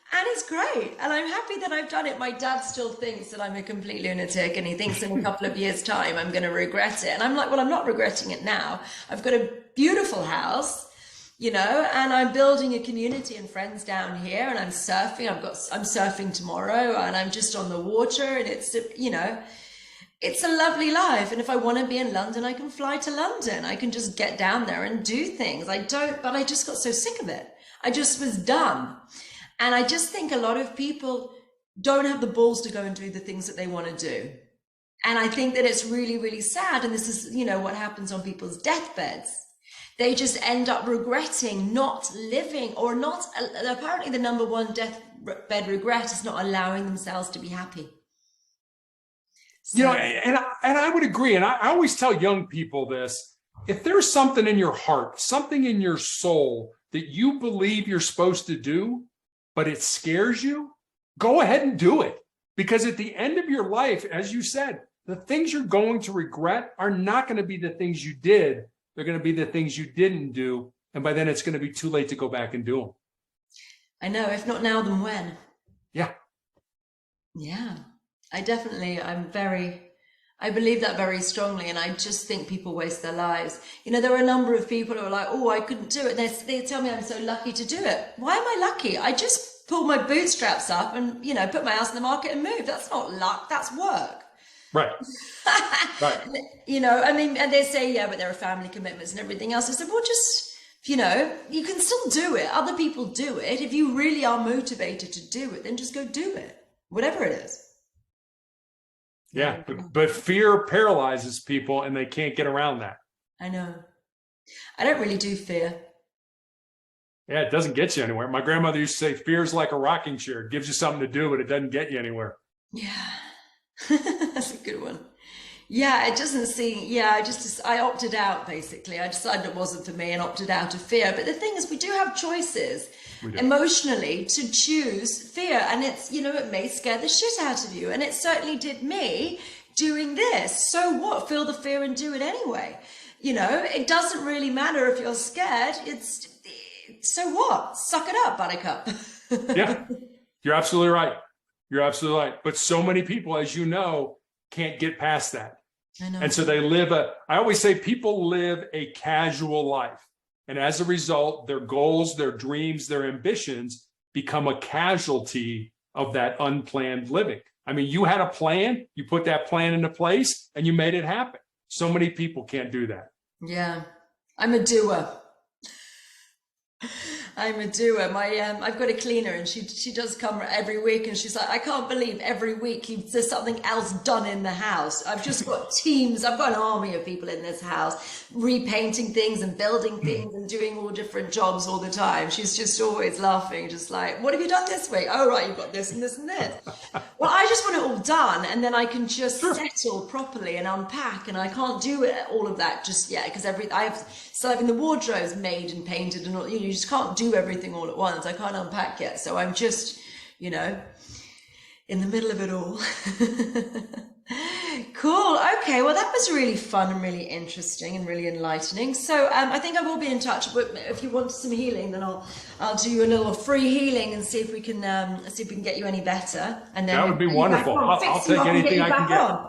And it's great. And I'm happy that I've done it. My dad still thinks that I'm a complete lunatic, and he thinks in a couple of years' time I'm going to regret it. And I'm like, well, I'm not regretting it now. I've got a beautiful house. And I'm building a community and friends down here, and I'm surfing. I'm surfing tomorrow, and I'm just on the water, and it's a lovely life. And if I want to be in London, I can fly to London. I can just get down there and do things. But I just got so sick of it. I just was done. And I just think a lot of people don't have the balls to go and do the things that they want to do. And I think that it's really, really sad. And this is, what happens on people's deathbeds. They just end up regretting not living, or not. Apparently the number one deathbed regret is not allowing themselves to be happy. So, and I would agree. And I always tell young people this: if there's something in your heart, something in your soul that you believe you're supposed to do, but it scares you, go ahead and do it. Because at the end of your life, as you said, the things you're going to regret are not going to be the things you did. They're going to be the things you didn't do. And by then it's going to be too late to go back and do them. I know. If not now, then when? Yeah. Yeah. I believe that very strongly. And I just think people waste their lives. There are a number of people who are like, oh, I couldn't do it. They tell me I'm so lucky to do it. Why am I lucky? I just pulled my bootstraps up and, put my house in the market and moved. That's not luck. That's work. Right. Right. And they say, yeah, but there are family commitments and everything else. I said, well, just, you can still do it. Other people do it. If you really are motivated to do it, then just go do it, whatever it is. Yeah. But fear paralyzes people, and they can't get around that. I know. I don't really do fear. Yeah, it doesn't get you anywhere. My grandmother used to say, fear is like a rocking chair. It gives you something to do, but it doesn't get you anywhere. Yeah. That's a good one. Yeah, it doesn't seem, I opted out, basically. I decided it wasn't for me and opted out of fear. But the thing is, we do have choices emotionally to choose fear. And it's, it may scare the shit out of you. And it certainly did me doing this. So what? Feel the fear and do it anyway. It doesn't really matter if you're scared. So what? Suck it up, buttercup. Yeah, you're absolutely right. You're absolutely right. But so many people, as you know, can't get past that. I know. And so they I always say people live a casual life. And as a result, their goals, their dreams, their ambitions become a casualty of that unplanned living. I mean, you had a plan, you put that plan into place, and you made it happen. So many people can't do that. Yeah. I'm a doer. I'm a doer. I've got a cleaner, and she does come every week, and she's like, I can't believe every week there's something else done in the house. I've just got teams. I've got an army of people in this house repainting things and building things and doing all different jobs all the time. She's just always laughing, just like, what have you done this week? Oh, right, you've got this and this and this. Well, I just want it all done, and then I can just settle properly and unpack, and I can't do all of that just yet because still having the wardrobes made and painted, and all, you just can't do everything all at once. I can't unpack yet, so I'm just, in the middle of it all. Cool. Okay, well, that was really fun and really interesting and really enlightening. So I think I will be in touch. But if you want some healing, then I'll do a little free healing and see if we can get you any better. And then that would be wonderful. I'll take anything I can get.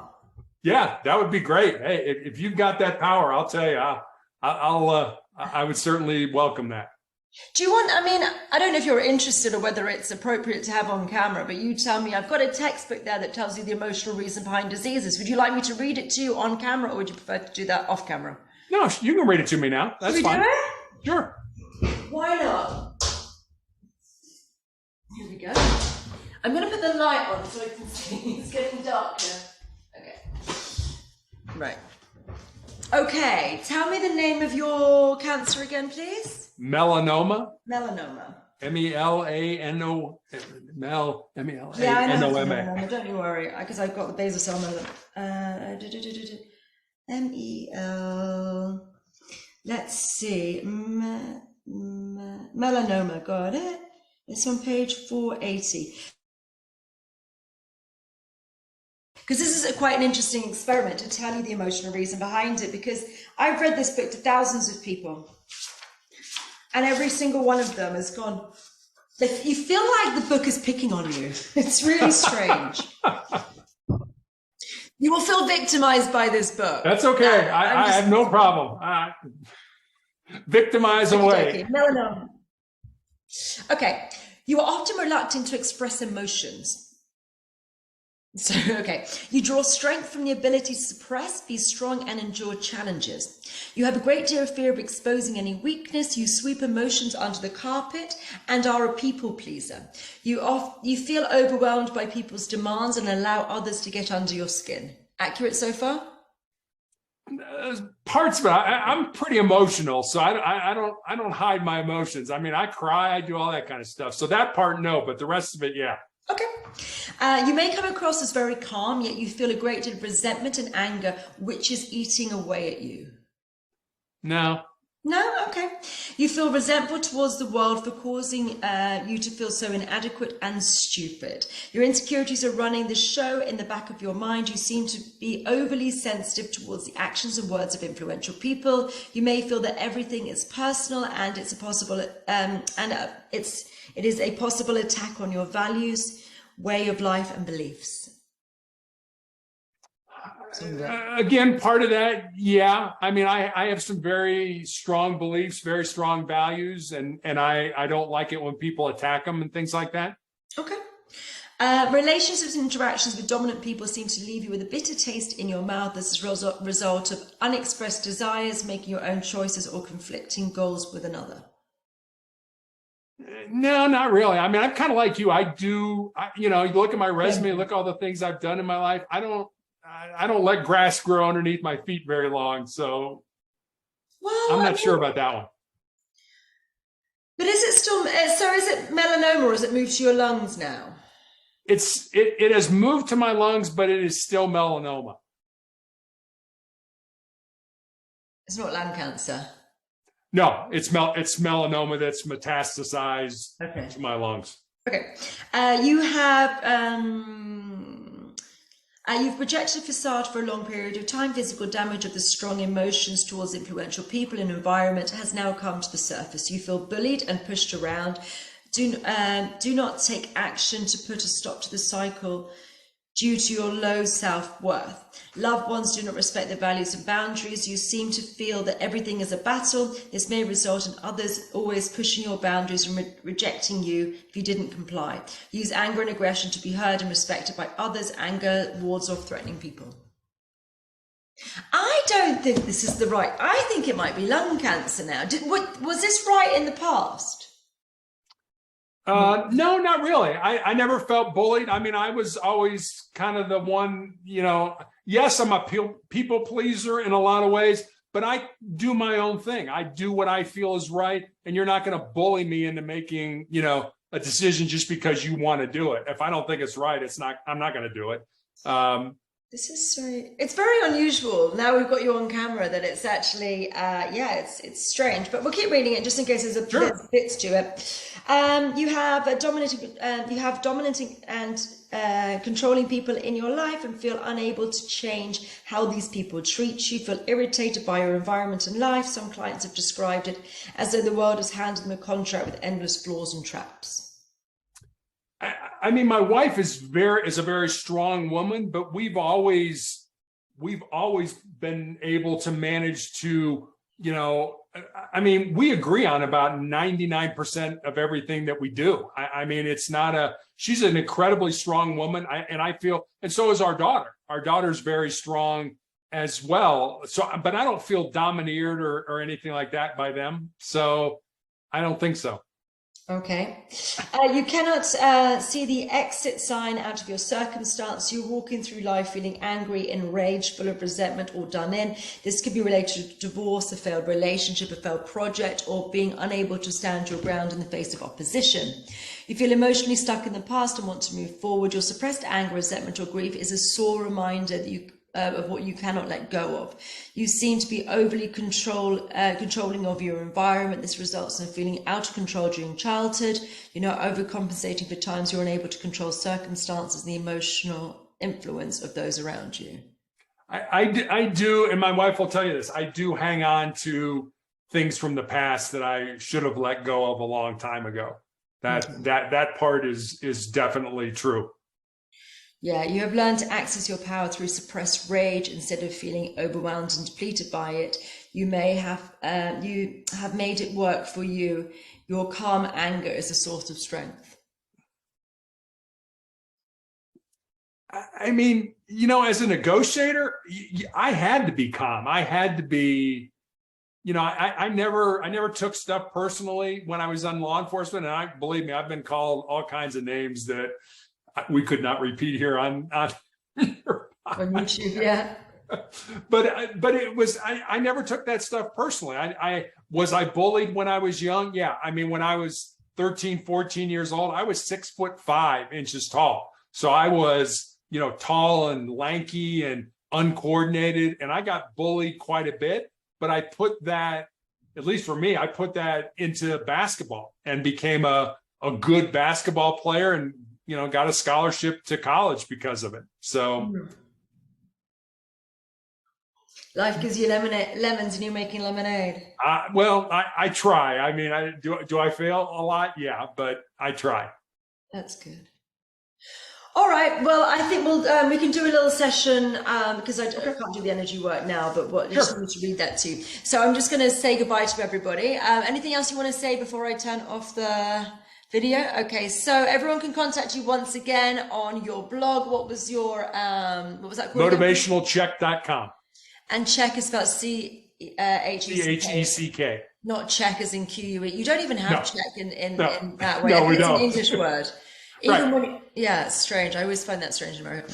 Yeah, that would be great. Hey, if you've got that power, I'll tell you, I would certainly welcome that. Do you want, I don't know if you're interested or whether it's appropriate to have on camera, but you tell me. I've got a textbook there that tells you the emotional reason behind diseases. Would you like me to read it to you on camera, or would you prefer to do that off camera? No, you can read it to me now. That's fine. Do it? Sure. Why not? Here we go. I'm going to put the light on so I can see. It's getting darker. Okay. Right. Okay, tell me the name of your cancer again, please. Melanoma. Melanoma. M-E-L-A-N-O. M-E-L-A-N-O-M-A. Yeah, I know melanoma. Don't you worry, because I've got the basal cell melanoma. M-E-L. Let's see. Melanoma. Got it. It's on page 480. Because this is quite an interesting experiment to tell you the emotional reason behind it, because I've read this book to thousands of people, and every single one of them has gone, you feel like the book is picking on you. It's really strange. You will feel victimized by this book. That's okay. I have no problem. Victimize away. Melanoma. Okay. You are often reluctant to express emotions. So, okay, you draw strength from the ability to suppress, be strong, and endure challenges. You have a great deal of fear of exposing any weakness. You sweep emotions under the carpet and are a people pleaser. You feel overwhelmed by people's demands and allow others to get under your skin. Accurate so far? Parts of it. I'm pretty emotional, so I don't hide my emotions. I cry, I do all that kind of stuff. So that part, no, but the rest of it, yeah. Okay. You may come across as very calm, yet you feel a great deal of resentment and anger, which is eating away at you. No. No? Okay. You feel resentful towards the world for causing you to feel so inadequate and stupid. Your insecurities are running the show in the back of your mind. You seem to be overly sensitive towards the actions and words of influential people. You may feel that everything is personal, and it's a possible it is a possible attack on your values, way of life, and beliefs. Again, part of that, yeah. I have some very strong beliefs, very strong values, and I don't like it when people attack them and things like that. Okay. Relationships and interactions with dominant people seem to leave you with a bitter taste in your mouth as a result of unexpressed desires, making your own choices, or conflicting goals with another. No, not really. I'm kind of like you. You look at my resume, look at all the things I've done in my life. I don't let grass grow underneath my feet very long. So I'm not sure about that one. But is it still, so is it melanoma, or has it moved to your lungs now? It has moved to my lungs, but it is still melanoma. It's not lung cancer. No, it's melanoma that's metastasized to my lungs. Okay. You have you've projected a facade for a long period of time. Physical damage of the strong emotions towards influential people and environment has now come to the surface. You feel bullied and pushed around. Do not take action to put a stop to the cycle due to your low self-worth. Loved ones do not respect the values and boundaries. You seem to feel that everything is a battle. This may result in others always pushing your boundaries and rejecting you if you didn't comply. Use anger and aggression to be heard and respected by others. Anger wards off threatening people. I don't think this is the right. I think it might be lung cancer now. Was this right in the past? No, not really. I never felt bullied. I mean, I was always kind of the one, yes, I'm a people pleaser in a lot of ways, but I do my own thing. I do what I feel is right. And you're not going to bully me into making, a decision just because you want to do it. If I don't think it's right, I'm not going to do it. This is so, it's very unusual. Now we've got you on camera that it's actually, it's strange, but we'll keep reading it just in case there's bits to it. You have dominating and controlling people in your life and feel unable to change how these people treat you, feel irritated by your environment and life. Some clients have described it as though the world has handed them a contract with endless flaws and traps. I mean, my wife is a very strong woman, but we've always been able to manage to, I mean, we agree on about 99% of everything that we do. I mean, she's an incredibly strong woman. I feel, and so is our daughter. Our daughter's very strong as well. So, but I don't feel domineered or anything like that by them. So I don't think so. Okay. You cannot see the exit sign out of your circumstance. You're walking through life feeling angry, enraged, full of resentment, or done in. This could be related to divorce, a failed relationship, a failed project, or being unable to stand your ground in the face of opposition. You feel emotionally stuck in the past and want to move forward. Your suppressed anger, resentment, or grief is a sore reminder that of what you cannot let go of. You seem to be overly controlling of your environment. This results in feeling out of control during childhood. You're not overcompensating for times you're unable to control circumstances and the emotional influence of those around you. I do, and my wife will tell you this, I do hang on to things from the past that I should have let go of a long time ago. That part is definitely true. Yeah, you have learned to access your power through suppressed rage instead of feeling overwhelmed and depleted by it. You have made it work for you. Your calm anger is a source of strength. I mean, as a negotiator, I had to be calm. I had to be, I never took stuff personally when I was on law enforcement. And believe me, I've been called all kinds of names that we could not repeat here on YouTube, yeah. But it was, I never took that stuff personally. I was bullied when I was young. Yeah. I mean, when I was 13, 14 years old, I was 6'5" tall. So I was, tall and lanky and uncoordinated, and I got bullied quite a bit, but I put that, at least for me, I put that into basketball and became a good basketball player and, got a scholarship to college because of it. So life gives you lemons and you're making lemonade. Well, I try. I mean, do I fail a lot? Yeah, but I try. That's good. All right. Well, I think we can do a little session because I can't do the energy work now, but I just wanted to read that too. So I'm just going to say goodbye to everybody. Anything else you want to say before I turn off the video? Okay, so everyone can contact you once again on your blog. What was your what was that called? Motivationalcheck.com. And check is spelled C-H-E-C-K. Not check as in Q-U-E. You don't even have check in that way. No, we don't. It's an English word. Even when, it's strange. I always find that strange in America.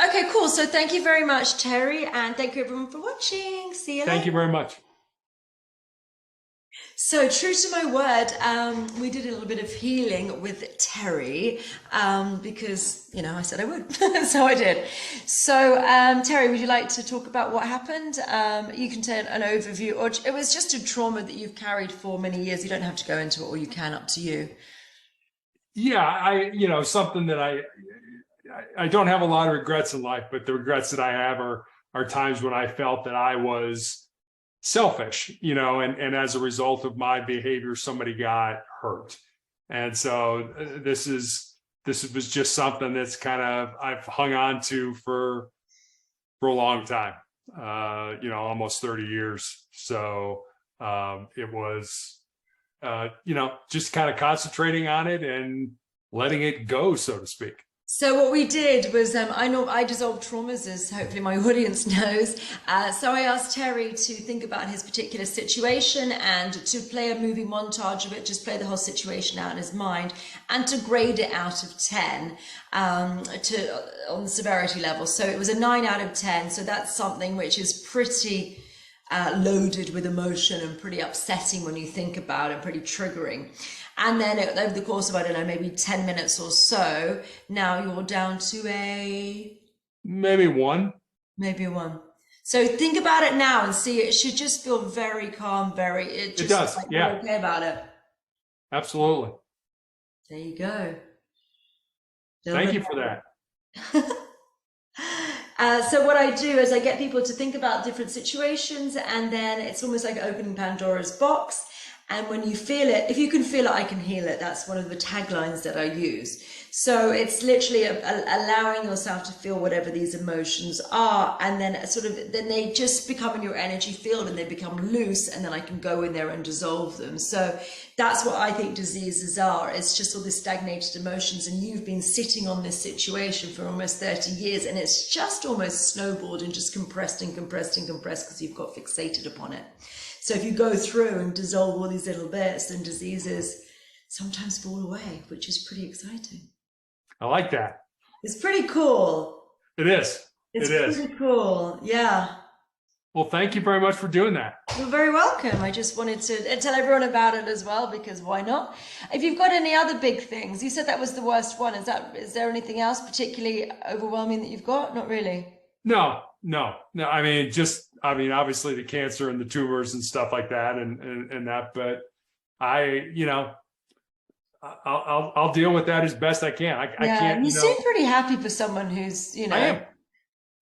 Okay, cool. So thank you very much, Terry, and thank you everyone for watching. See you later. Thank you very much. So true to my word, we did a little bit of healing with Terry because, I said I would. So I did. So Terry, would you like to talk about what happened? You can tell an overview, or it was just a trauma that you've carried for many years. You don't have to go into it, or you can, up to you. Yeah, something that I don't have a lot of regrets in life, but the regrets that I have are times when I felt that I was selfish, and as a result of my behavior, somebody got hurt. And so this was just something that's kind of, I've hung on to for a long time, almost 30 years. So it was, just kind of concentrating on it and letting it go, so to speak. So what we did was, I know I dissolve traumas, as hopefully my audience knows. So I asked Terry to think about his particular situation and to play a movie montage of it, just play the whole situation out in his mind, and to grade it out of 10 on the severity level. So it was a 9 out of 10. So that's something which is pretty loaded with emotion and pretty upsetting when you think about it, pretty triggering. And then over the course of, I don't know, maybe 10 minutes or so, now you're down to Maybe 1. maybe a 1. So think about it now and see, it should just feel very calm, it does, like, yeah. you're okay about it. Absolutely. There you go. Thank you for that. So what I do is I get people to think about different situations, and then it's almost like opening Pandora's box. And when you feel it, if you can feel it, I can heal it. That's one of the taglines that I use. So it's literally allowing yourself to feel whatever these emotions are, and then then they just become in your energy field and they become loose, and then I can go in there and dissolve them. So that's what I think diseases are. It's just all these stagnated emotions, and you've been sitting on this situation for almost 30 years, and it's just almost snowballed and just compressed and compressed and compressed because you've got fixated upon it. So if you go through and dissolve all these little bits, then diseases sometimes fall away, which is pretty exciting. I like that. It's pretty cool. It is. It's It pretty cool. Yeah. Well, thank you very much for doing that. You're very welcome. I just wanted to tell everyone about it as well, because why not? If you've got any other big things, you said that was the worst one. Is there anything else particularly overwhelming that you've got? Not really. No. I mean, obviously the cancer and the tumors and stuff like that, and that. But I'll deal with that as best I can. I can't. You seem pretty happy for someone who's, I am,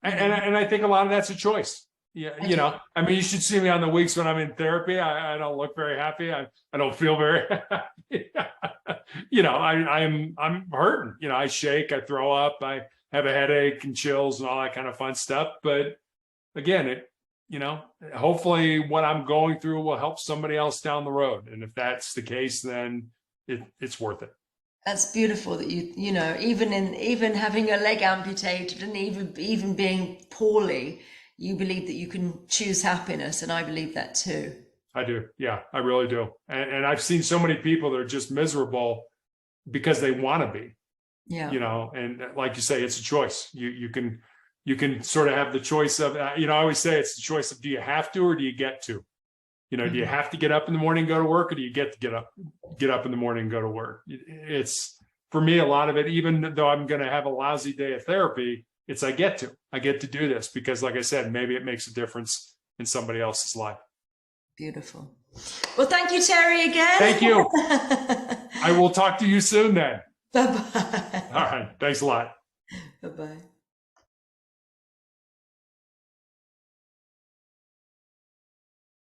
and I think a lot of that's a choice. Yeah, I mean, you should see me on the weeks when I'm in therapy. I don't look very happy. I don't feel very happy. I'm hurting. I shake, I throw up, I have a headache and chills and all that kind of fun stuff. But again, hopefully what I'm going through will help somebody else down the road. And if that's the case, then it's worth it. That's beautiful that even having a leg amputated and even being poorly, you believe that you can choose happiness. And I believe that too. I do. Yeah, I really do. And I've seen so many people that are just miserable because they want to be. Yeah. And like you say, it's a choice. You can sort of have the choice of, I always say it's the choice of, do you have to, or do you get to? Do you have to get up in the morning and go to work, or do you get to get up in the morning and go to work? It's, for me, a lot of it, even though I'm going to have a lousy day of therapy, it's I get to do this because, like I said, maybe it makes a difference in somebody else's life. Beautiful. Well, thank you, Terry, again. Thank you. I will talk to you soon then. Bye-bye. All right. Thanks a lot. Bye-bye.